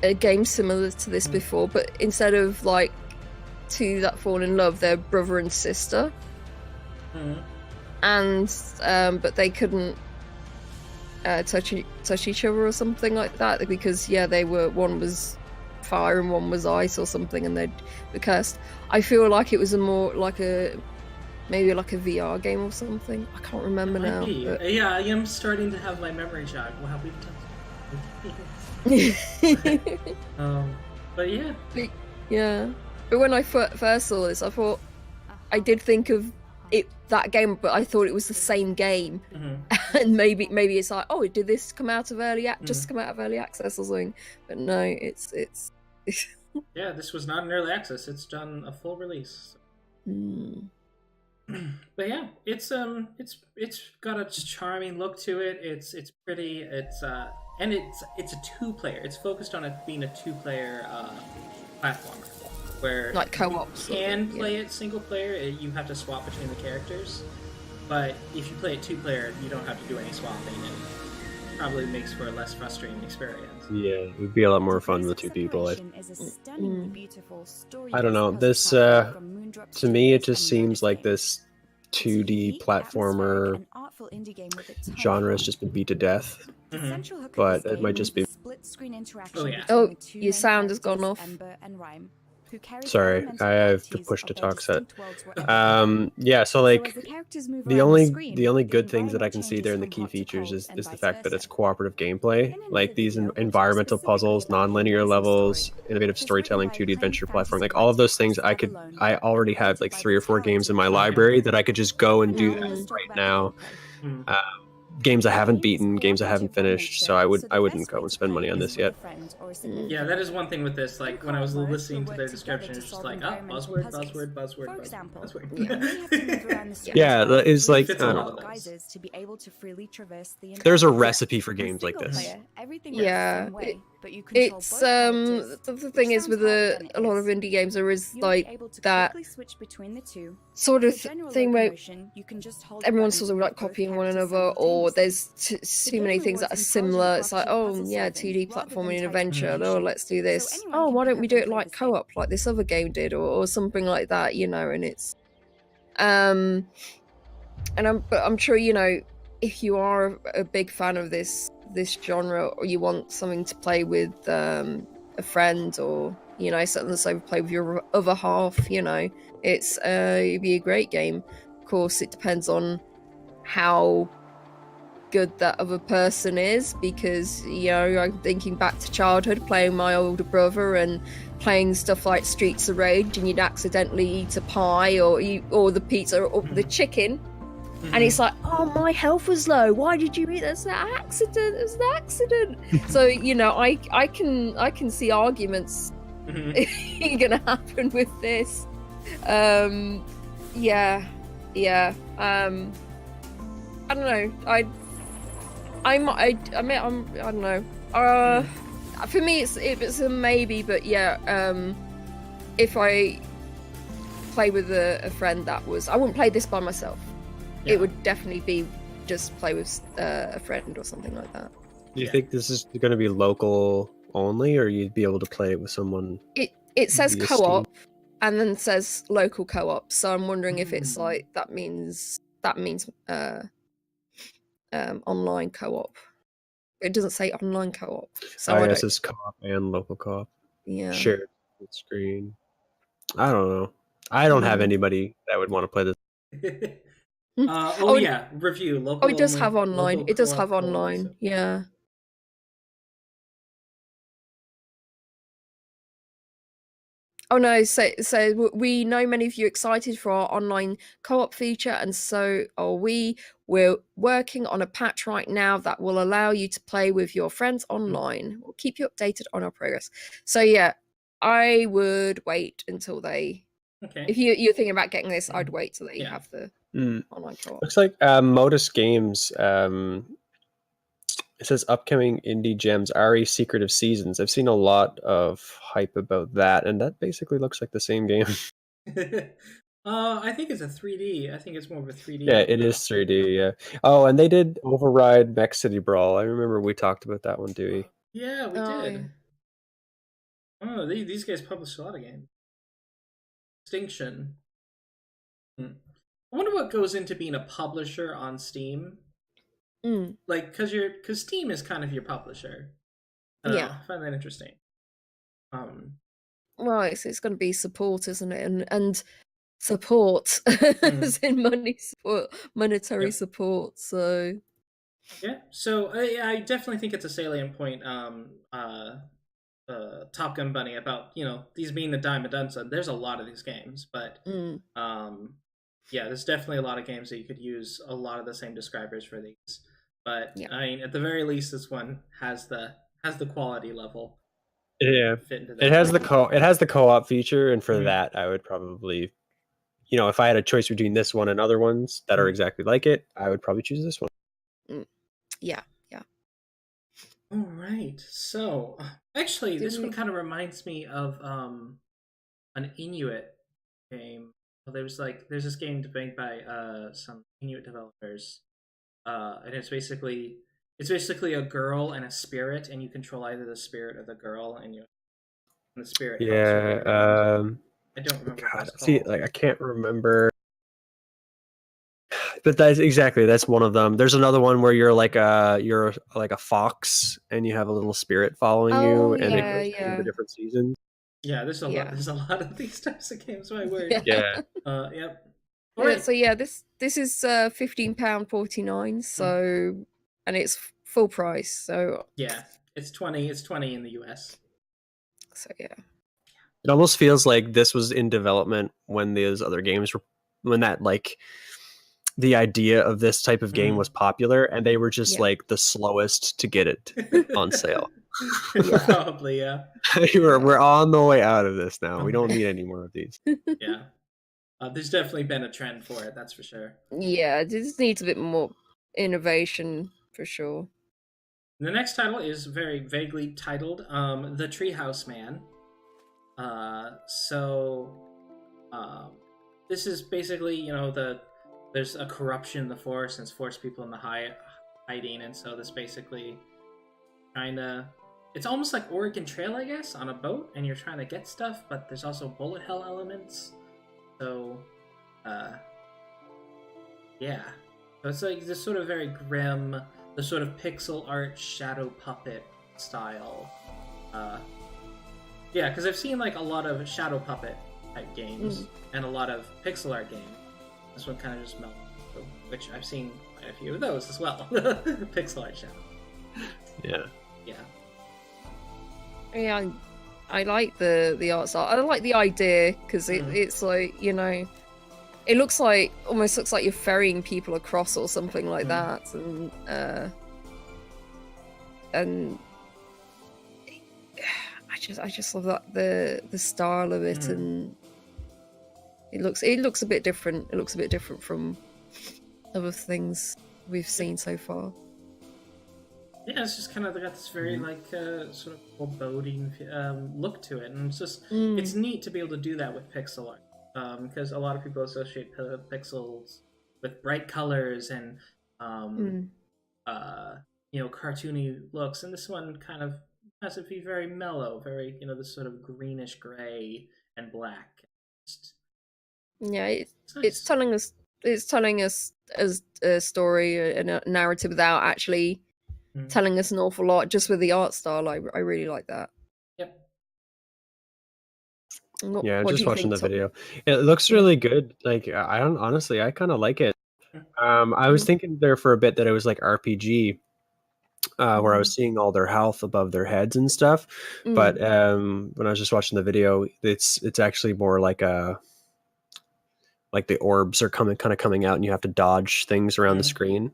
a game similar to this Mm. before, but instead of like two that fall in love, they're brother and sister, Mhm. and but they couldn't touch each other or something like that, because one was fire and one was ice or something, and they were cursed. I feel like it was maybe like a VR game or something. I can't remember Might now. be. But... Yeah, I am starting to have my memory jog. Wow, we've done. But yeah. Yeah, but when I first saw this, I thought I did think of that game, but I thought it was the same game. Mm-hmm. And maybe it's like, oh, did this come out of just Mm-hmm. come out of early access or something? But no, it's Yeah, this was not an early access. It's done a full release. Mm. But yeah, it's got a charming look to it. It's pretty. And it's a two-player. It's focused on it being a two-player platformer, where Like you co-op sort of, can yeah. play it single player. You have to swap between the characters, but if you play it two-player, you don't have to do any swapping, and probably makes for a less frustrating experience. Yeah, it would be a lot more fun with two people. I don't know. This to me, it just seems like this 2D platformer genre has just been beat to death. But it might just be. Oh, yeah. Oh, your sound has gone off. Sorry, I have the push to talk set. Yeah, so like the only good things that I can see there in the key features is the fact that it's cooperative gameplay, like these environmental puzzles, non-linear levels, innovative storytelling, 2D adventure platform, like all of those things. I already have like 3 or 4 games in my library that I could just go and do that right now. Games I haven't beaten, games I haven't finished, so I wouldn't go and spend money on this yet. Yeah, that is one thing with this. Like when I was listening to their description, it's just like, oh, buzzword. Yeah, it's like, I Fits all don't of know. those. There's a recipe for games like this. Yeah, it's the thing is with a lot of indie games, there is like that sort of thing where everyone's sort of like copying one another, or there's too many things that are similar. It's like, oh yeah, 2D platforming and adventure. Oh, let's do this. Oh, why don't we do it like co-op, like this other game did, or something like that, you know? And it's and I'm sure, you know, if you are a big fan of this genre, or you want something to play with a friend, or you know, something that's over play with your other half, you know, it'd be a great game. Of course, it depends on how good that other person is, because you know, I'm thinking back to childhood, playing my older brother and playing stuff like Streets of Rage, and you'd accidentally eat a pie or the pizza or the chicken. And it's like, oh, my health was low. Why did you eat that? It's an accident. It was an accident. So, you know, I can see arguments gonna happen with this. Yeah. I don't know. I don't know. For me, it's a maybe, but yeah. If I play with a friend, I wouldn't play this by myself. Yeah. It would definitely be just play with a friend or something like that. Do you think this is going to be local only, or you'd be able to play it with someone? It says co-op, and then says local co-op. So I'm wondering if it's like that means online co-op. It doesn't say online co-op. So it says co-op and local co-op. Yeah. Shared screen. I don't know. I don't have anybody that would want to play this. Yeah, review local. Oh, it does have online. It does have online. Yeah. Oh no, so we know many of you excited for our online co-op feature, and so are we. We're working on a patch right now that will allow you to play with your friends online. We'll keep you updated on our progress. So yeah, I would wait until they... Okay. If you're thinking about getting this, I'd wait till they have the online co-op. Looks like Modus Games... It says upcoming indie gems, RE Secret of Seasons. I've seen a lot of hype about that, and that basically looks like the same game. I think it's a 3D. I think it's more of a 3D. Yeah, it is 3D, yeah. Oh, and they did Override Mech City Brawl. I remember we talked about that one, Dewey. Yeah, we did. Oh, these guys published a lot of games. Extinction. I wonder what goes into being a publisher on Steam. Like, because Steam is kind of your publisher. I find that interesting. Right, so it's going to be support, isn't it? And support, as in monetary support. So yeah, so I definitely think it's a salient point. Topgunbunny about these being the dime a dozen. There's a lot of these games, but yeah, there's definitely a lot of games that you could use a lot of the same describers for these. But I mean, at the very least, this one has the quality level. Yeah, fit into it has the co-op feature, and for Mhm. that, I would probably, if I had a choice between this one and other ones that are Mhm. exactly like it, I would probably choose this one. Yeah. All right. So, actually, Did this one we? kind of reminds me of an Inuit game. Well, there's this game made by some Inuit developers, and it's basically a girl and a spirit, and you control either the spirit or the girl, and the spirit helps you get around. Yeah. I don't remember what God, it's see, called. like I can't remember, but that's one of them. There's another one where you're like a fox, and you have a little spirit following Oh you, and it yeah, goes through the yeah, different seasons. Yeah, there's a lot. yeah. There's a lot of these types of games. My word. Yeah. Yeah, Yep. All Yeah, right. so yeah, this is £15.49. So, and it's full price. Yeah, it's 20. It's 20 in the U.S. So yeah. it almost feels like this was in development when those other games were, when that like the idea of this type of game was popular, and they were just Yeah. like the slowest to get it on sale. Yeah. Probably, yeah. We're on the way out of this now. We don't need any more of these. Yeah. There's definitely been a trend for it, that's for sure. Yeah, this needs a bit more innovation for sure. The next title is very vaguely titled The Treehouse Man. So this is basically, there's a corruption in the forest and it's forced people into hiding, and so this basically it's almost like Oregon Trail, I guess, on a boat, and you're trying to get stuff, but there's also bullet hell elements. So, yeah. So it's like this sort of very grim, the sort of pixel art shadow puppet style. Yeah, because I've seen like a lot of shadow puppet type games and a lot of pixel art games. This one kind of just melted, which I've seen quite a few of those as well. Pixel art shadow. Yeah. Yeah. Yeah, I like the art style. I like the idea because it's like, it almost looks like you're ferrying people across or something like that, and I just love that the style of it, and it looks a bit different. It looks a bit different from other things we've seen so far. Yeah, it's just kind of got this very sort of foreboding look to it, and it's just it's neat to be able to do that with pixel art, because a lot of people associate pixels with bright colors and cartoony looks, and this one kind of has to be very mellow, very this sort of greenish gray and black. Yeah, Nice. it's telling us as a story and a narrative without actually telling us an awful lot, just with the art style. I really like that. Yep. Yeah, What do just you watching think, the Tom? video. It looks really good. Like I don't honestly, I kind of like it. I was thinking there for a bit that it was like RPG, where I was seeing all their health above their heads and stuff. But when I was just watching the video, it's actually more like the orbs are kind of coming out, and you have to dodge things around the screen.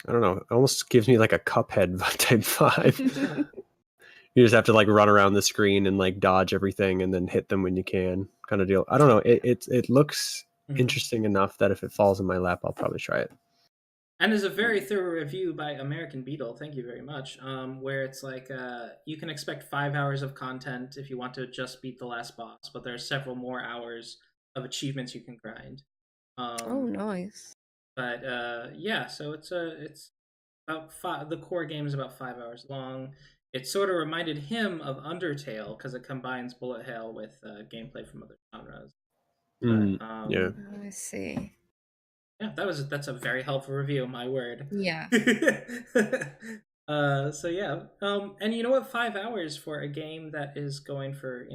I don't know. It almost gives me like a Cuphead type vibe. You just have to like run around the screen and like dodge everything and then hit them when you can, kind of deal. I don't know. It looks interesting enough that if it falls in my lap, I'll probably try it. And there's a very thorough review by American Beetle, thank you very much, where it's like you can expect 5 hours of content if you want to just beat the last boss, but there are several more hours of achievements you can grind. Oh, nice. But yeah, so it's about the core game is about 5 hours long. It sort of reminded him of Undertale because it combines bullet hell with gameplay from other genres. But, yeah, I see. Yeah, that's a very helpful review. My word. Yeah. So yeah. And you know what? 5 hours for a game that is going for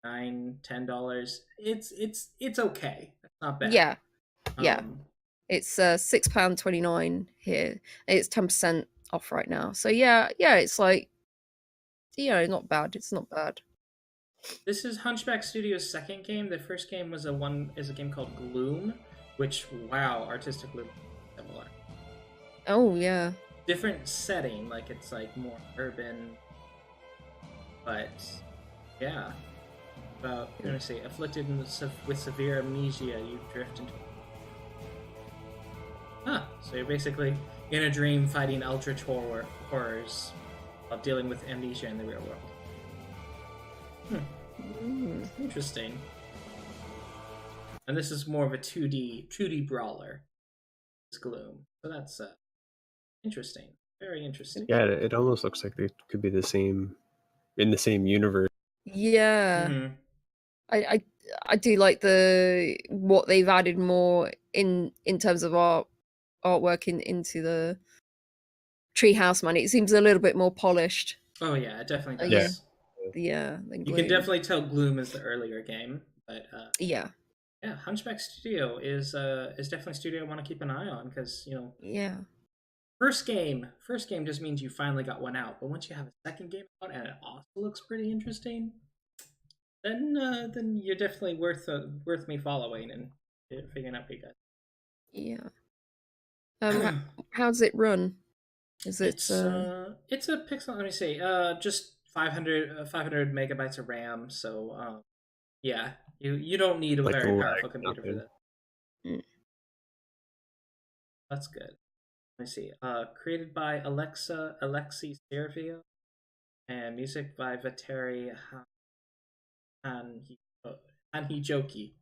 $9-10. It's okay. It's not bad. Yeah. Yeah. It's £6.29 here. It's 10% off right now. So yeah, it's like, not bad. It's not bad. This is Hunchback Studios' second game. The first game was a game called Gloom, which artistically similar. Oh yeah. Different setting, like it's like more urban, But yeah, about let me see, afflicted with severe amnesia, you drift into. So you're basically in a dream fighting eldritch horrors while dealing with amnesia in the real world. Interesting. And this is more of a 2D brawler. It's Gloom. So that's interesting. Very interesting. Yeah, it almost looks like they could be the same in the same universe. Yeah. Mhm. I do like what they've added more in terms of artwork into the Treehouse Man. It seems a little bit more polished. Oh yeah, it definitely Yeah. does. Than You can Gloom. definitely tell Gloom is the earlier game, but Yeah. yeah, Hunchback Studio is definitely a studio I want to keep an eye on because Yeah. first game just means you finally got one out, but once you have a second game out and it also looks pretty interesting, then you're definitely worth me following and figuring out what you guys. Yeah. How does it run? Is it? It's a Pixel. Let me see. Just 500 megabytes of RAM. So yeah, you don't need a Like very lag, powerful computer for nothing. that. Mm. That's good. Let me see. Created by Alexi Servio, and music by Vateri Hanhijoki.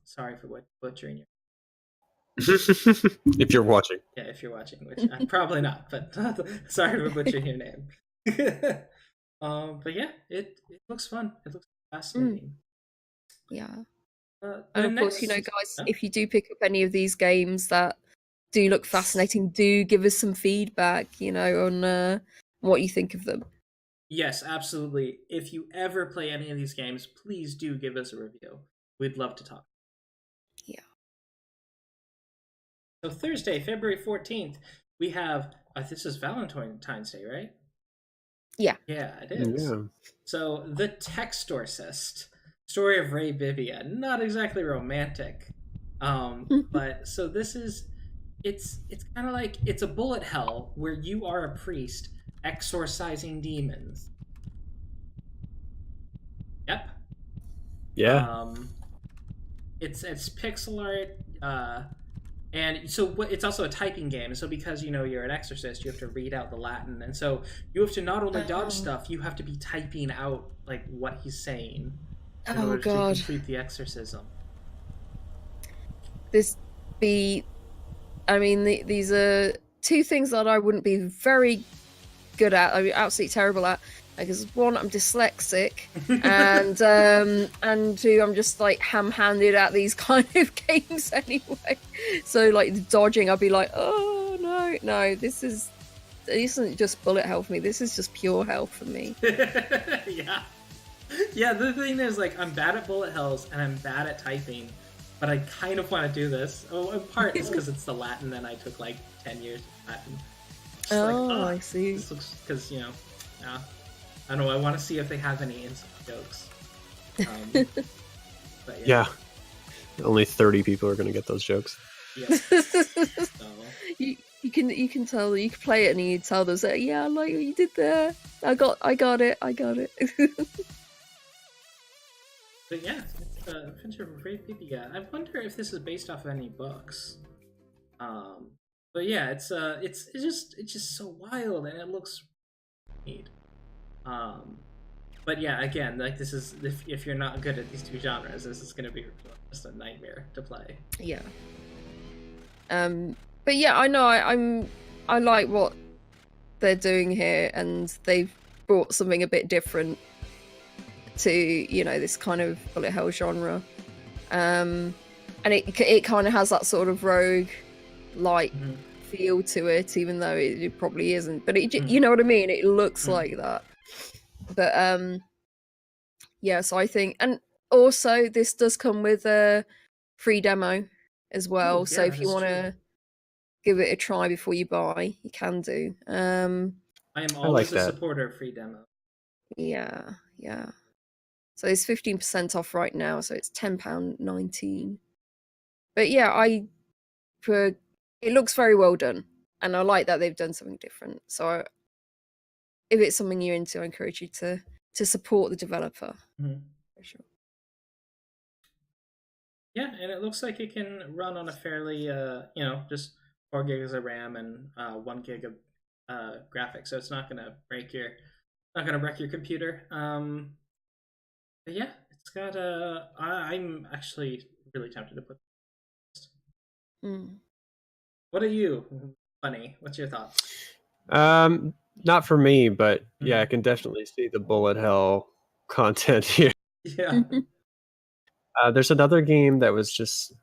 Sorry for butchering your. If you're watching. Yeah, if you're watching, which I'm probably not, but sorry for butchering your name. But yeah, it looks fun. It looks fascinating. Yeah. And of course, guys, if you do pick up any of these games that do look fascinating, do give us some feedback, on what you think of them. Yes, absolutely. If you ever play any of these games, please do give us a review. We'd love to talk. Yeah. So Thursday, February 14th, we have this is Valentine's Day, right? Yeah. Yeah, it is. Yeah. So the Textorcist, story of Ray Bibbia, not exactly romantic. But so this is it's kind of like it's a bullet hell where you are a priest exorcising demons. Yep. Yeah. It's pixel art, and so it's also a typing game. So because you're an exorcist, you have to read out the Latin, and so you have to not only dodge stuff, you have to be typing out like what he's saying in order to complete the exorcism. These are two things that I wouldn't be very good at. I mean, absolutely terrible at. Because one, I'm dyslexic, and two, I'm just like ham-handed at these kind of games anyway. So like the dodging, I'll be like, oh no, this isn't just bullet hell for me. This is just pure hell for me. Yeah. The thing is, like, I'm bad at bullet hells and I'm bad at typing, but I kind of want to do this. Oh, in part is because it's the Latin, and I took like 10 years of Latin. I see. This looks because yeah. I don't know. I want to see if they have any inside jokes. But Yeah. Only 30 people are going to get those jokes. Yeah. So. You can tell. You can play it and you tell them, say, yeah, I like what you did there. I got it. But yeah, it's Adventure of Ray Bibbia. I wonder if this is based off of any books. But yeah, it's just so wild, and it looks neat. But yeah, again, like this is if you're not good at these two genres, this is gonna be just a nightmare to play. Yeah. But yeah, I know I like what they're doing here, and they've brought something a bit different to this kind of bullet hell genre. And it kind of has that sort of rogue like feel to it, even though it probably isn't. But you know what I mean? It looks like that. But yeah, so I think, and also this does come with a free demo as well. So if you want to give it a try before you buy, you can do. I am always a supporter of free demo. Yeah. So it's 15% off right now, so it's £10.19. But yeah, it looks very well done, and I like that they've done something different. So if it's something you're into, I encourage you to support the developer. Mhm. For sure. Yeah, and it looks like it can run on a fairly, just 4 gigs of RAM and 1 gig of graphics, so it's not gonna wreck your computer. But yeah, it's got I'm actually really tempted to put. Mm. What are you, Bunny? What's your thoughts? Not for me, but yeah, I Mhm. can definitely see the bullet hell content here. Yeah. There's another game that was just,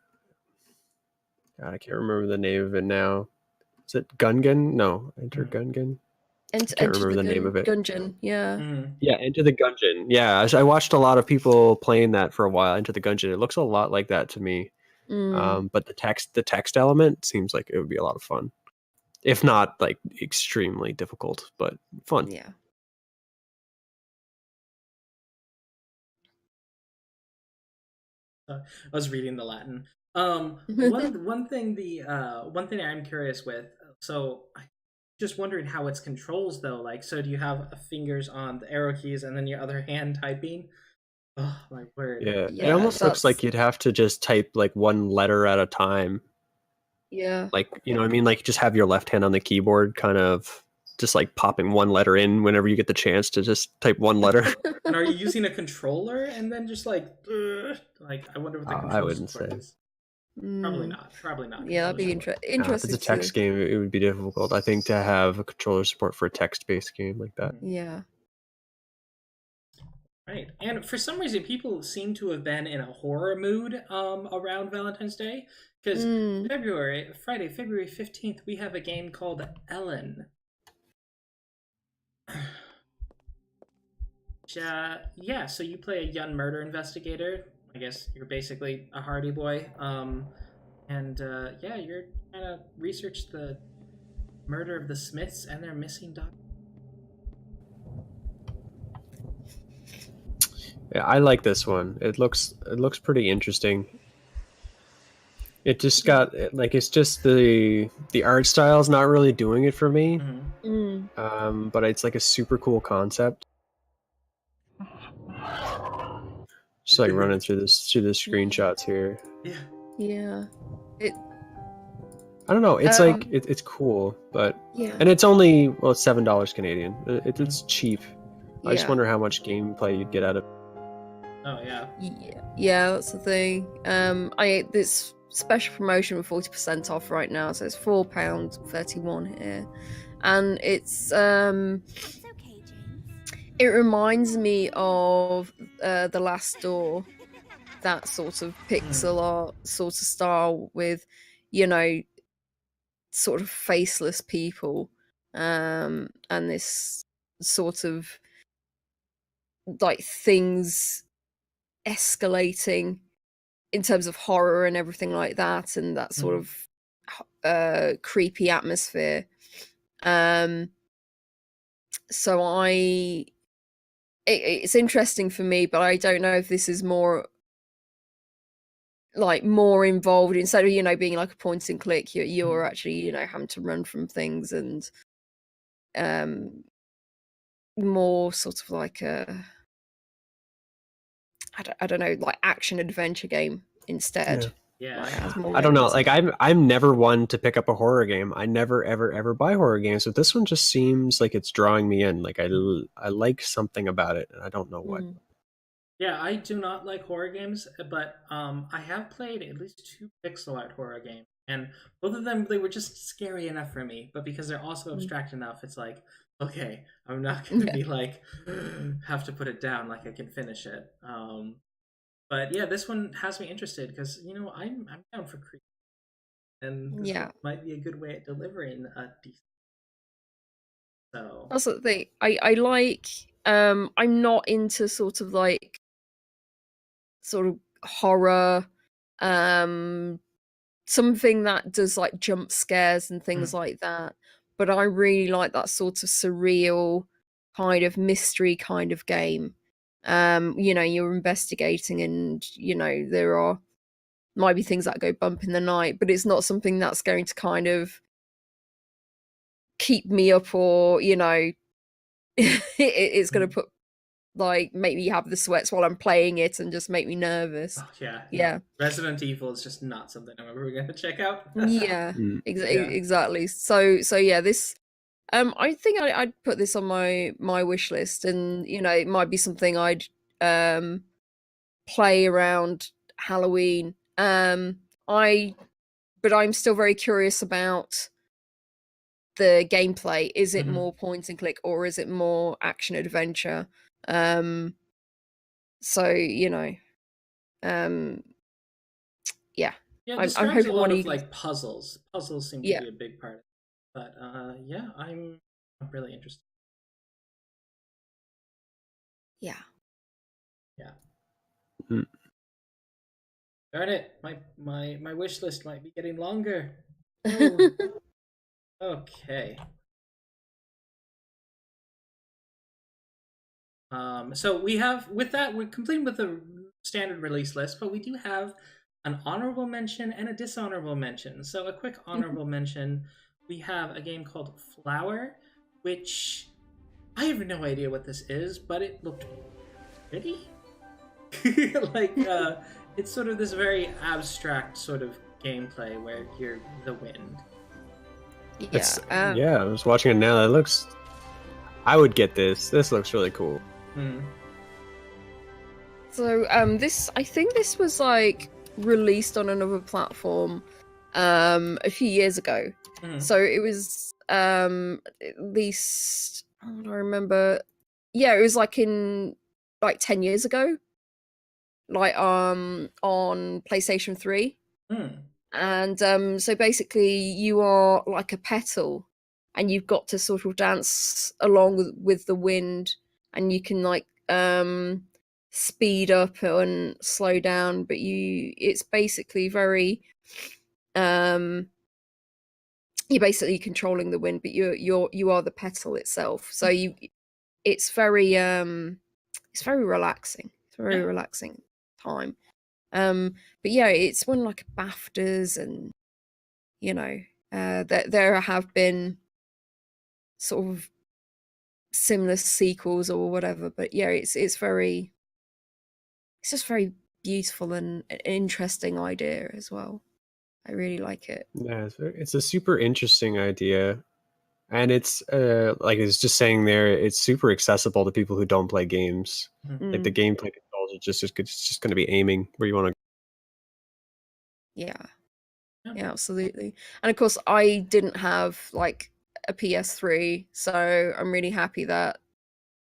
God, I can't remember the name of it now. Is it Gungan? No, Enter Gungan. I can't Enter remember the the name of it. Gungeon. Yeah. Yeah, Into the Gungeon. Yeah, I watched a lot of people playing that for a while. Into the Gungeon. It looks a lot like that to me. But the text element seems like it would be a lot of fun, if not like extremely difficult, but fun. Yeah. I was reading the Latin. One thing I'm curious with. So I just wondering how it's controls though. Like, so do you have fingers on the arrow keys and then your other hand typing? Oh my word! Yeah, it Yeah, almost looks like that's you'd have to just type like one letter at a time. yeah. Like, you know what I mean? Like, just have your left hand on the keyboard, kind of just like popping one letter in whenever you get the chance to just type one letter. And are you using a controller and then just like I wonder what the I control wouldn't support say. is. Probably not. Probably not. Yeah, that'd be Controller support. If interesting it's a text to. game, it would be difficult, I think, to have a controller support for a text-based game like that. Yeah. Right. And for some reason, people seem to have been in a horror mood around Valentine's Day. Because Friday, February 15th, we have a game called Ellen. Yeah, so you play a young murder investigator. I guess you're basically a Hardy Boy. You're trying to research the murder of the Smiths and their missing daughter. Yeah, I like this one. It looks pretty interesting. It just got like, it's just the art style's not really doing it for me. But it's like a super cool concept. Just like running through the screenshots here. Yeah. Yeah. I don't know. It's like it's cool, but Yeah. and it's only it's $7 Canadian. It's cheap. I just Yeah. wonder how much gameplay you'd get out of it. Oh yeah. Yeah, that's the thing. This special promotion with 40% off right now, so it's £4.31 here, and it's It's okay, James. it reminds me of The Last Door, that sort of pixel art sort of style with, sort of faceless people, and this sort of like things escalating in terms of horror and everything like that, and that sort of creepy atmosphere. So it's interesting for me, but I don't know if this is more involved, instead of being like a point and click, you're actually having to run from things, and more sort of like a I don't know, like action adventure game instead. Yeah. Like, it has more I don't know. realism. Like I'm never one to pick up a horror game. I never ever buy horror games, but this one just seems like it's drawing me in. Like I like something about it, and I don't know what. Yeah, I do not like horror games, but I have played at least 2 pixel art horror games, and both of them, they were just scary enough for me. But because they're also abstract enough, it's like, okay, I'm not going to be like have to put it down. Like I can finish it. But yeah, this one has me interested because I'm down for creep, and this might be a good way at delivering a decent. So that's the thing. I like. I'm not into sort of horror, something that does like jump scares and things like that, but I really like that sort of surreal kind of mystery kind of game. You're investigating, and there might be things that go bump in the night, but it's not something that's going to kind of keep me up or it's going to put like make me have the sweats while I'm playing it and just make me nervous. Oh, yeah. Yeah. Resident Evil is just not something I'm ever going to check out. Yeah, Mm. exactly. So yeah, this I think I'd put this on my wish list, and you know, it might be something I'd play around Halloween. But I'm still very curious about the gameplay. Is it more point and click, or is it more action adventure? So you know, yeah. Yeah, I'm describes hoping a lot one of of you like puzzles. Puzzles seem to Yeah. be a big part of it. But yeah, I'm really interested. Yeah. Yeah. Mm. Darn it, my wish list might be getting longer. Oh. Okay. So we have with that we're completing with the standard release list, but we do have an honorable mention and a dishonorable mention. So a quick honorable mention, we have a game called Flower, which I have no idea what this is, but it looked pretty. Like it's sort of this very abstract sort of gameplay where you're the wind. Yeah. Yeah, I was watching it now. That looks. I would get this. This looks really cool. So this I think this was like released on another platform a few years ago. So it was at least I don't remember. Yeah, it was like in like 10 years ago. Like on PlayStation 3. And so basically you are like a petal and you've got to sort of dance along with the wind, and you can like speed up and slow down, but it's basically very you're basically controlling the wind, but you are the petal itself. So it's very relaxing. It's a very relaxing time. But yeah, it's won like BAFTAs, and you know, there have been sort of similar sequels or whatever. But yeah, it's just very beautiful and an interesting idea as well. I really like it. Yeah, it's a super interesting idea, and it's like it's just saying there, it's super accessible to people who don't play games. Like the gameplay controls are it's just going to be aiming where you want to. Yeah, absolutely. And of course, I didn't have like a PS3, so I'm really happy that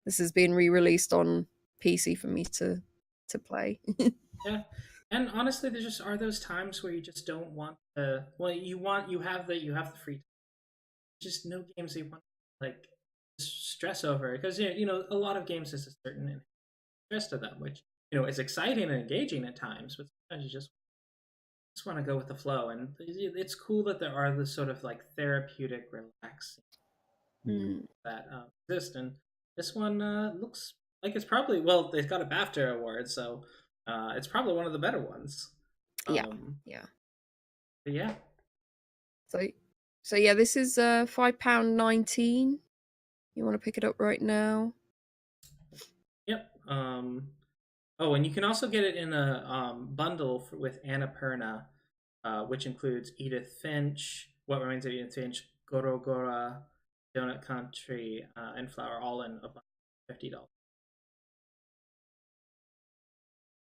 this has been re-released on PC for me to play. Yeah, and honestly, there just are those times where you just don't want to. Well, you have the free time. Just no games you want like stress over, because you know a lot of games is a certain stress to them, which is exciting and engaging at times, but sometimes you just want to go with the flow. And it's cool that there are this sort of like therapeutic, relaxing that exist. And this one looks like it's probably they've got a BAFTA award, so it's probably one of the better ones. Yeah. But yeah. So yeah, this is £5.19. You want to pick it up right now? Yep. Oh, and you can also get it in a bundle with Annapurna, which includes Edith Finch, What Remains of Edith Finch, Goro Gora, Donut Country, and Flower, all in a bundle for $50.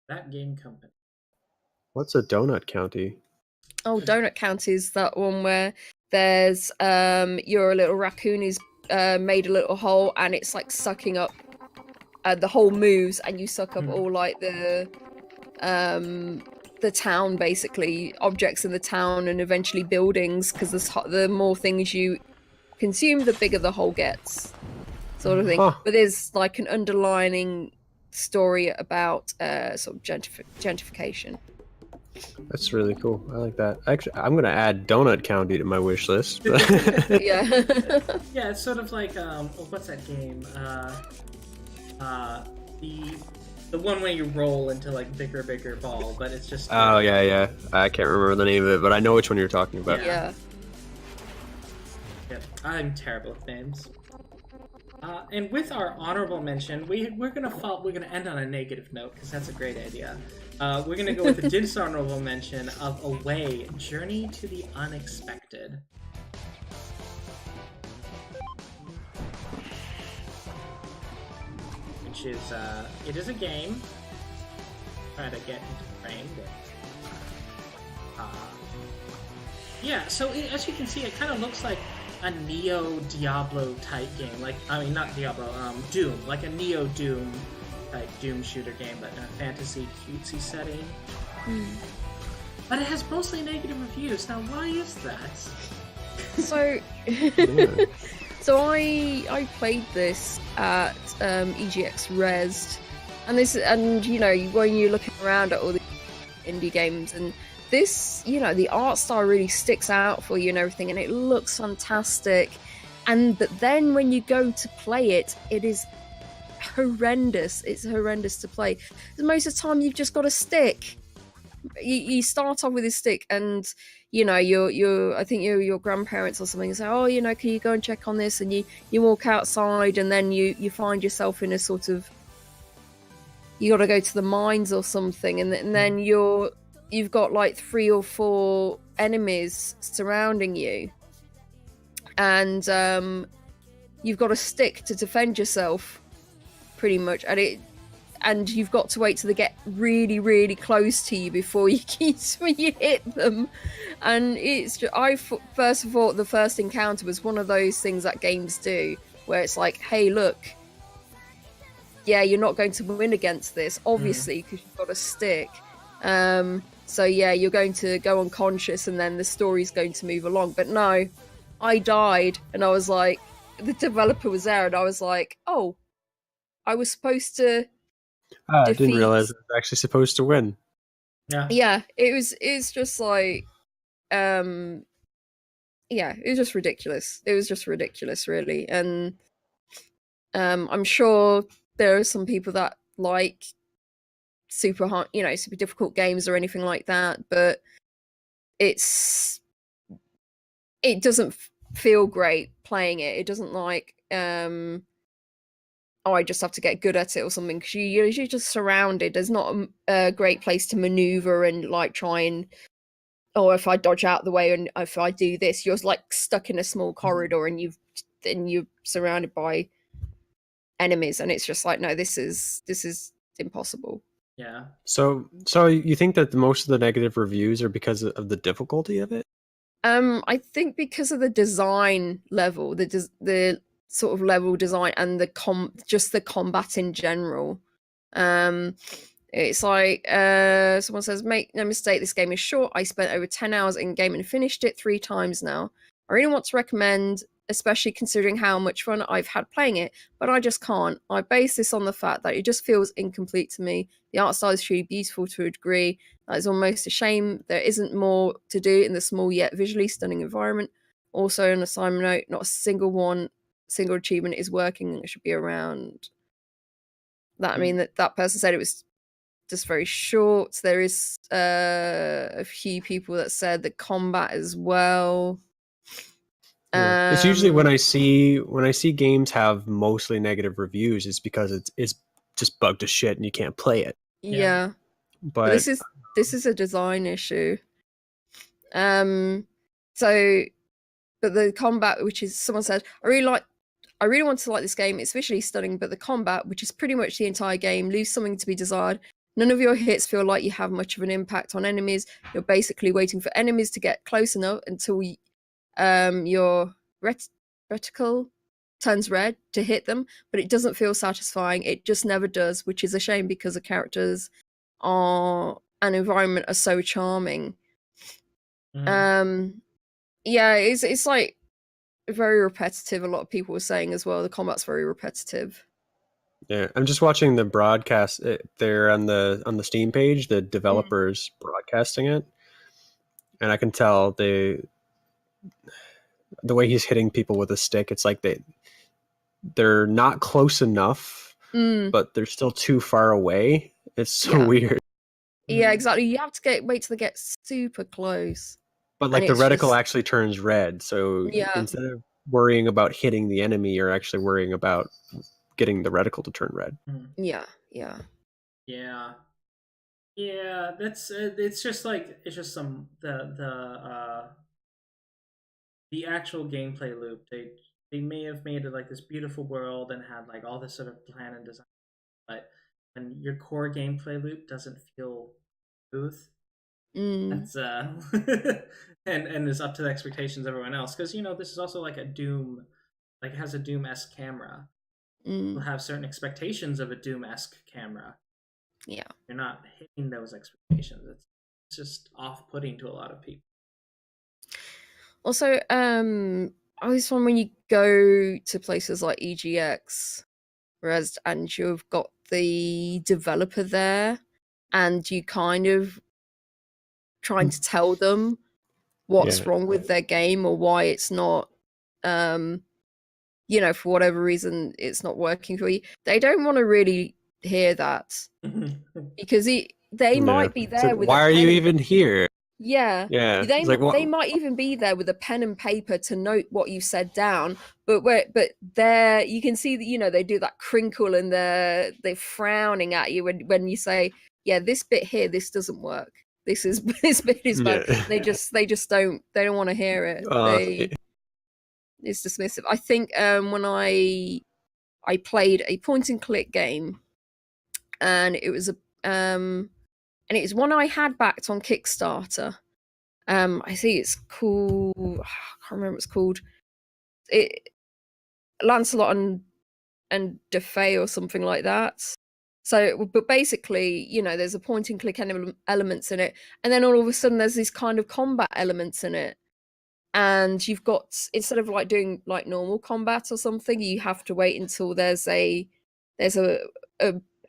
That game company. What's a donut county? Oh, Donut County is that one where there's you're a little raccoon who's made a little hole, and it's like sucking up. The hole moves, and you suck up all like the town, basically objects in the town, and eventually buildings, because the more things you consume, the bigger the hole gets, sort of thing. But there's like an underlining story about sort of gentrification. That's really cool. I like that. Actually, I'm gonna add Donut County to my wish list. Yeah. Yeah, it's sort of like what's that game? The one where you roll into like bigger ball, but it's just. Oh yeah. I can't remember the name of it, but I know which one you're talking about. Yeah. I'm terrible with names. And with our honorable mention, we're gonna end on a negative note because that's a great idea. We're gonna go with the dishonorable mention of Away, Journey to the Unexpected. Which is it is a game. Try to get into frame, but yeah. So as you can see, it kind of looks like a Neo Diablo type game. Like, I mean, not Diablo, Doom. Like a Neo Doom type Doom shooter game, but in a fantasy cutesy setting. But it has mostly negative reviews. Now, why is that? So, so I played this at EGX Rezzed, and you know, when you're looking around at all the indie games, and this, you know, the art style really sticks out for you and everything, and it looks fantastic. But then when you go to play it, it is horrendous. It's horrendous to play. Most of the time, you've just got a stick. You start off with a stick, and you know, I think your grandparents or something say, oh, you know, can you go and check on this? And you walk outside, and then you find yourself in a sort of, you got to go to the mines or something, and then you've got like 3 or 4 enemies surrounding you, and you've got a stick to defend yourself, pretty much, and you've got to wait till they get really, really close to you before you hit them. And it's just, I first thought the first encounter was one of those things that games do, where it's like, hey, look, yeah, you're not going to win against this, obviously, because you've got a stick. So yeah, you're going to go unconscious, and then the story's going to move along. But no, I died, and I was like, the developer was there, and I was like, oh, I was supposed to. I didn't realize I was actually supposed to win. Yeah, it's just like, yeah, it was just ridiculous. It was just ridiculous, really. And I'm sure there are some people that like super hard, you know, super difficult games or anything like that, but it doesn't feel great playing it. It doesn't like, oh, I just have to get good at it or something, because you're just surrounded. There's not a great place to maneuver and like try and, oh, if I dodge out the way and if I do this, you're like stuck in a small corridor, and you're surrounded by enemies, and it's just like, no, this is impossible. Yeah. So you think that most of the negative reviews are because of the difficulty of it? I think because of the design level, the sort of level design, and just the combat in general. It's like, someone says, make no mistake, this game is short. I spent over 10 hours in game and finished it 3 times now. I really want to recommend, especially considering how much fun I've had playing it, but I just can't. I base this on the fact that it just feels incomplete to me. The art style is truly beautiful to a degree. That is almost a shame there isn't more to do in the small yet visually stunning environment. Also, an assignment note, not a single achievement is working. It should be around that. I mean, that person said it was just very short. There is a few people that said the combat as well. Yeah. It's usually when I see games have mostly negative reviews, it's because it's just bugged to shit and you can't play it. Yeah. But this is a design issue. But the combat, which is, someone said, I really want to like this game. It's visually stunning, but the combat, which is pretty much the entire game, leaves something to be desired. None of your hits feel like you have much of an impact on enemies. You're basically waiting for enemies to get close enough until your reticle turns red to hit them, but it doesn't feel satisfying. It just never does, which is a shame because the characters and environment are so charming. Yeah, it's like very repetitive. A lot of people were saying as well, the combat's very repetitive. Yeah, I'm just watching the broadcast there on the Steam page, the developers broadcasting it, and I can tell the way he's hitting people with a stick, it's like they're not close enough, but they're still too far away. It's so weird. Yeah, exactly. You have to wait till they get super close. But like the reticle actually turns red, so instead of worrying about hitting the enemy. You're actually worrying about getting the reticle to turn red. Yeah. That's it's just some the actual gameplay loop. They may have made it like this beautiful world and had like all this sort of plan and design, but when your core gameplay loop doesn't feel smooth, that's and is up to the expectations of everyone else, because this is also like a Doom, like it has a Doom-esque camera. You'll have certain expectations of a Doom-esque camera. Yeah, you're not hitting those expectations. It's just off-putting to a lot of people. Also, I always find when you go to places like EGX, and you've got the developer there, and you kind of trying to tell them what's wrong with their game or why it's not, for whatever reason it's not working for you. They don't want to really hear that because they might be there with. Why are you even here? Yeah. They might even be there with a pen and paper to note what you said down, but there you can see that they do that crinkle and they're frowning at you when you say, yeah, this bit here, this doesn't work. This bit is bad. Yeah. They just don't want to hear it. It's dismissive. I think when I played a point and click game, and it was and it was one I had backed on Kickstarter. I think it's called, I can't remember what it's called. Lancelot and Defay or something like that. So, but basically, there's a point and click elements in it, and then all of a sudden there's these kind of combat elements in it. And you've got, instead of like doing like normal combat or something, you have to wait until there's a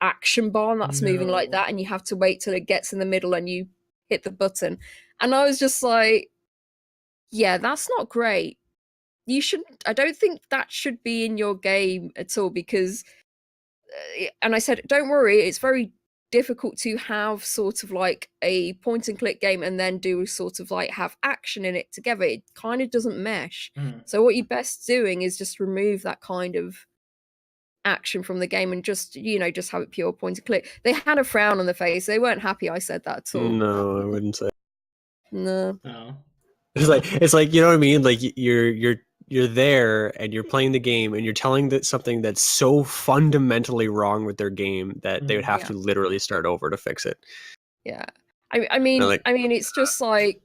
action bar that's moving like that, and you have to wait till it gets in the middle and you hit the button. And I was just like, yeah, that's not great. I don't think that should be in your game at all, because and I said, don't worry, it's very difficult to have sort of like a point and click game and then do sort of like have action in it together. It kind of doesn't mesh. So what you're best doing is just remove that kind of action from the game and just have it pure point and click. They had a frown on their face. They weren't happy I said that at all. No, I wouldn't say. No. It's like you know what I mean? Like you're there and you're playing the game and you're telling something that's so fundamentally wrong with their game that they would have to literally start over to fix it. Yeah. I mean it's just like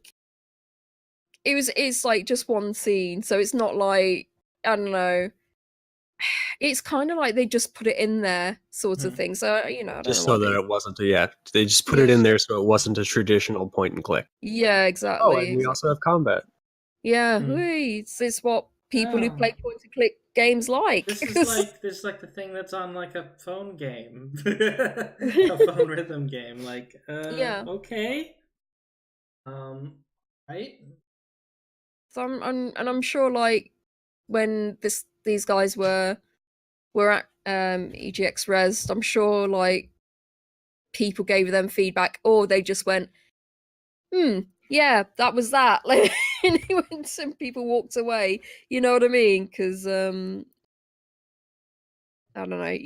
it's like just one scene, so it's not like, I don't know, it's kind of like they just put it in there sort of thing. So I don't just know so that it wasn't they just put it in there so it wasn't a traditional point and click. Yeah, exactly. Oh, and we also have combat. Yeah, it's what people who play point and click games like. This is like the thing that's on like a phone game, a phone rhythm game. Like, okay, right. So I'm sure, like, when these guys were at EGX Res, I'm sure like people gave them feedback, or they just went, yeah, that was that. Like, when some people walked away, you know what I mean? Because I don't know,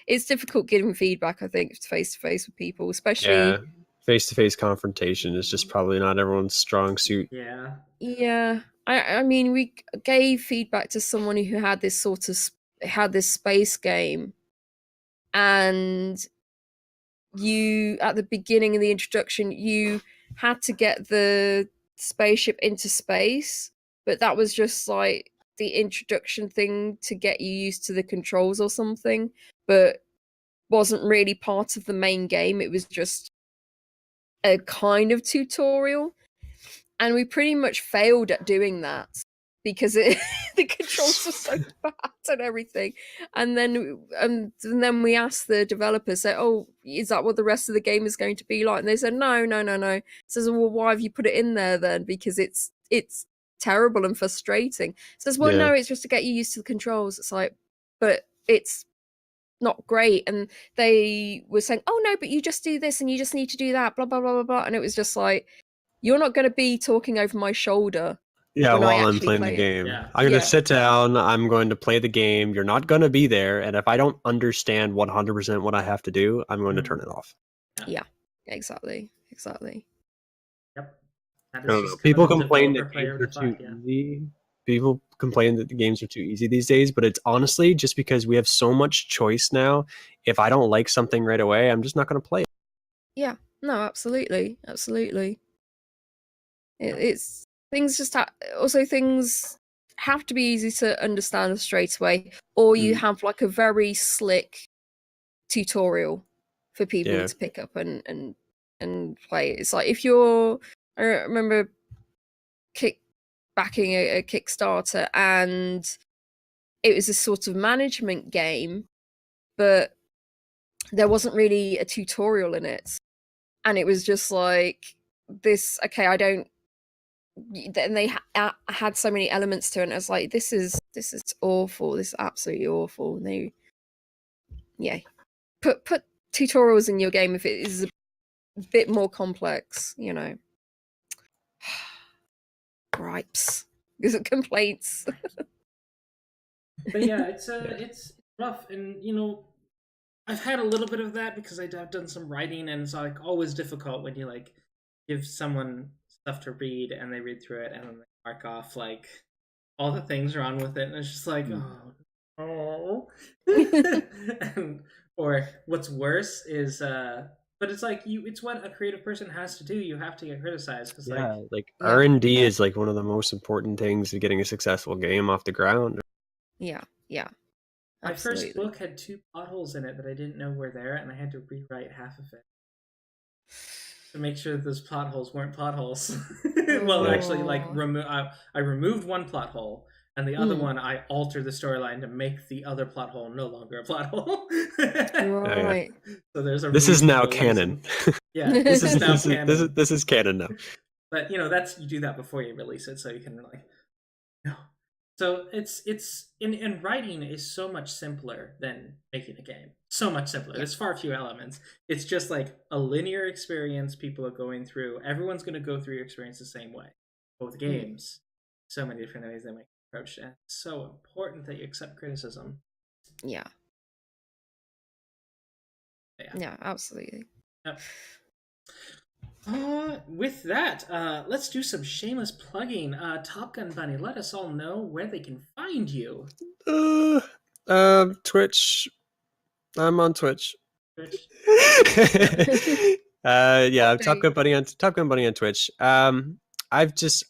it's difficult giving feedback, I think, face to face with people, especially face to face confrontation is just probably not everyone's strong suit. Yeah. I mean, we gave feedback to someone who had this space game, and you, at the beginning of the introduction, you had to get the spaceship into space, but that was just like the introduction thing to get you used to the controls or something, but wasn't really part of the main game. It was just a kind of tutorial, and we pretty much failed at doing that because the controls were so bad and everything. And then we asked the developers, say, "Oh, is that what the rest of the game is going to be like?" And they said, "No." Says, "Well, why have you put it in there then? Because it's terrible and frustrating." Says, "Well, no, it's just to get you used to the controls." It's like, but it's not great. And they were saying, "Oh no, but you just do this and you just need to do that, blah blah blah blah blah." And it was just like, you're not going to be talking over my shoulder Yeah, when I while I'm actually playing the play it. game. Yeah. I'm gonna Yeah. sit down, I'm going to play the game. You're not gonna be there, and if I don't understand 100% what I have to do, I'm going to turn it off. Yeah, exactly. Yep. That I is don't know. just kind of People a complain developer that games player are to too thought, yeah. easy. People complain that the games are too easy these days, but it's honestly just because we have so much choice now. If I don't like something right away, I'm just not going to play it. Yeah, no, absolutely. It's things just also things have to be easy to understand straight away, or you have like a very slick tutorial for people Yeah. to pick up and play. It's like if you're, I remember backing a Kickstarter, and it was a sort of management game, but there wasn't really a tutorial in it, and it was just like this. Okay, I don't. Then they had so many elements to it, and I was like, this is awful. This is absolutely awful. And they, yeah, put tutorials in your game if it is a bit more complex, you know. Gripes. Is it complaints? But yeah, it's rough, and I've had a little bit of that because I've done some writing, and it's like always difficult when you like give someone stuff to read and they read through it and then they mark off like all the things wrong with it, and it's just like oh. Or what's worse is but it's like it's what a creative person has to do. You have to get criticized because like R&D is like one of the most important things to getting a successful game off the ground. Yeah. My Absolutely. first book had 2 plot holes in it that I didn't know were there, and I had to rewrite half of it to make sure that those plot holes weren't plot holes. Well, actually, like I removed one plot hole, and the other one I altered the storyline to make the other plot hole no longer a plot hole. Right. So there's a This is now reasonable canon. reason. Yeah, this is now canon. This is canon now. But you do that before you release it, so you can like no. So it's in writing is so much simpler than making a game. So much simpler. There's far fewer elements. It's just like a linear experience people are going through. Everyone's going to go through your experience the same way. But with games, so many different ways they might approach it. And it's so important that you accept criticism. Yeah. Yeah, absolutely. Yep. With that, let's do some shameless plugging. Topgunbunny, let us all know where they can find you. Twitch. I'm on Twitch. Twitch. Yeah, Topgunbunny on Twitch. I just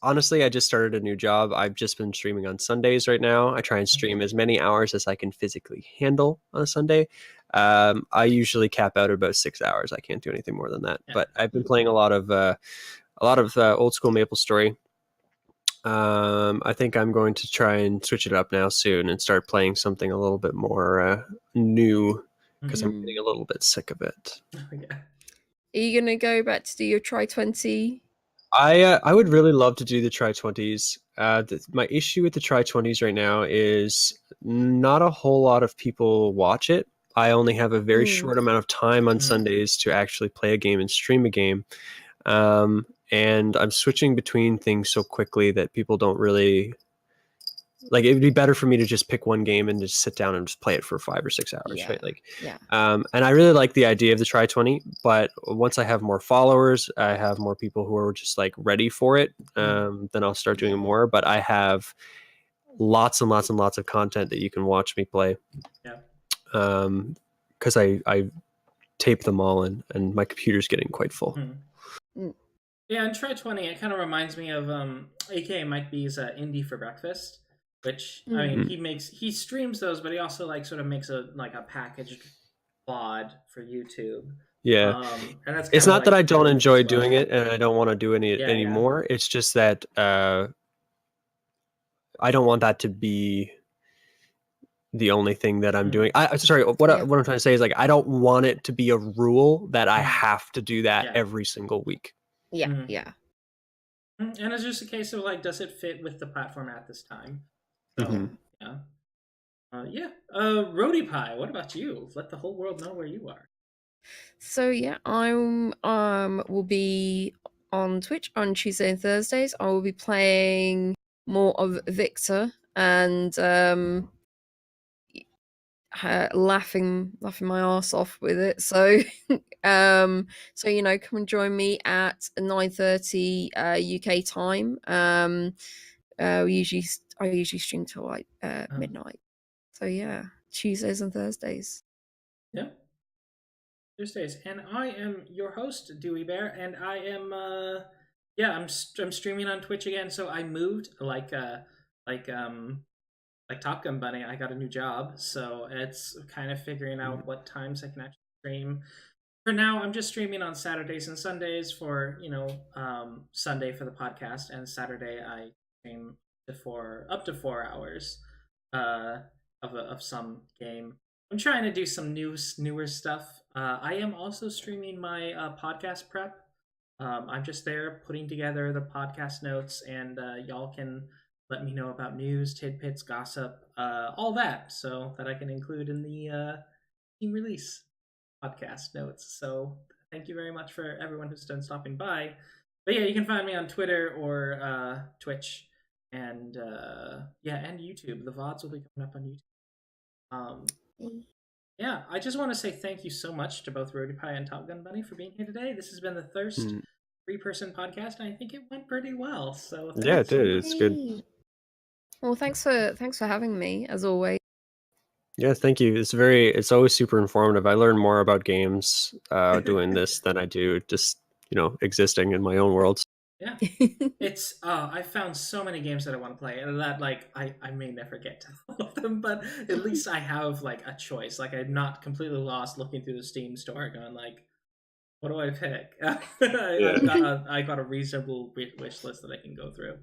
started a new job. I've just been streaming on Sundays right now. I try and stream as many hours as I can physically handle on a Sunday. I usually cap out at about 6 hours. I can't do anything more than that. Yeah. But I've been playing a lot of old school MapleStory. I think I'm going to try and switch it up now soon and start playing something a little bit more new because I'm getting a little bit sick of it. Yeah. Are you gonna go back to do your Try 20? I would really love to do the Try 20s. My issue with the Try 20s right now is not a whole lot of people watch it. I only have a very short amount of time on Sundays to actually play a game and stream a game. And I'm switching between things so quickly that people don't really like. It would be better for me to just pick one game and just sit down and just play it for 5 or 6 hours, right? Like, and I really like the idea of the Try 20, but once I have more followers, I have more people who are just like ready for it. Then I'll start doing more. But I have lots and lots and lots of content that you can watch me play. Yeah. Because I tape them all and my computer's getting quite full. Yeah, and Try 20, it kind of reminds me of AKA Mike B's Indie for Breakfast, which I mean he streams those, but he also like sort of makes a packaged VOD for YouTube. Yeah, and that's it's not that I don't enjoy doing it and I don't want to do any anymore. It's just that I don't want that to be the only thing that I'm doing. Sorry, what I'm trying to say is like I don't want it to be a rule that I have to do that every single week. Yeah. And it's just a case of like, does it fit with the platform at this time? So Roadypie, what about you? Let the whole world know where you are. So yeah, I'm will be on Twitch on Tuesday and Thursdays. I will be playing more of Victor and laughing my ass off with it. So so come and join me at 9:30 UK time. I usually stream till like midnight. So yeah, Tuesdays and Thursdays. Yeah. Thursdays, and I am your host, Dewey Bear, and I am I'm streaming on Twitch again. So I moved like Topgunbunny. I got a new job, so it's kind of figuring out what times I can actually stream. For now, I'm just streaming on Saturdays and Sundays for Sunday for the podcast, and Saturday I stream up to 4 hours of some game. I'm trying to do some newer stuff. I am also streaming my podcast prep. I'm just there putting together the podcast notes, and y'all can let me know about news, tidbits, gossip, all that, so that I can include in the team release podcast notes. So thank you very much for everyone who's done stopping by. But yeah, you can find me on Twitter or Twitch, and and YouTube. The VODs will be coming up on YouTube. Yeah, I just want to say thank you so much to both Roadypie and Topgunbunny for being here today. This has been the first three-person podcast, and I think it went pretty well. So thanks. Yeah, it did. It's good. Well, thanks for having me as always. Yeah, thank you. It's always super informative. I learn more about games doing this than I do just existing in my own world. Yeah, it's I found so many games that I want to play, and that I may never get to all of them, but at least I have like a choice. Like I'm not completely lost looking through the Steam store, going like, what do I pick? I got a reasonable wish list that I can go through.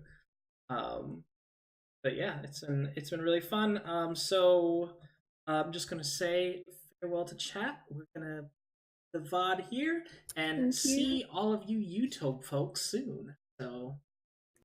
But yeah, it's been really fun. So I'm just gonna say farewell to chat. We're gonna the VOD here and see all of you YouTube folks soon. So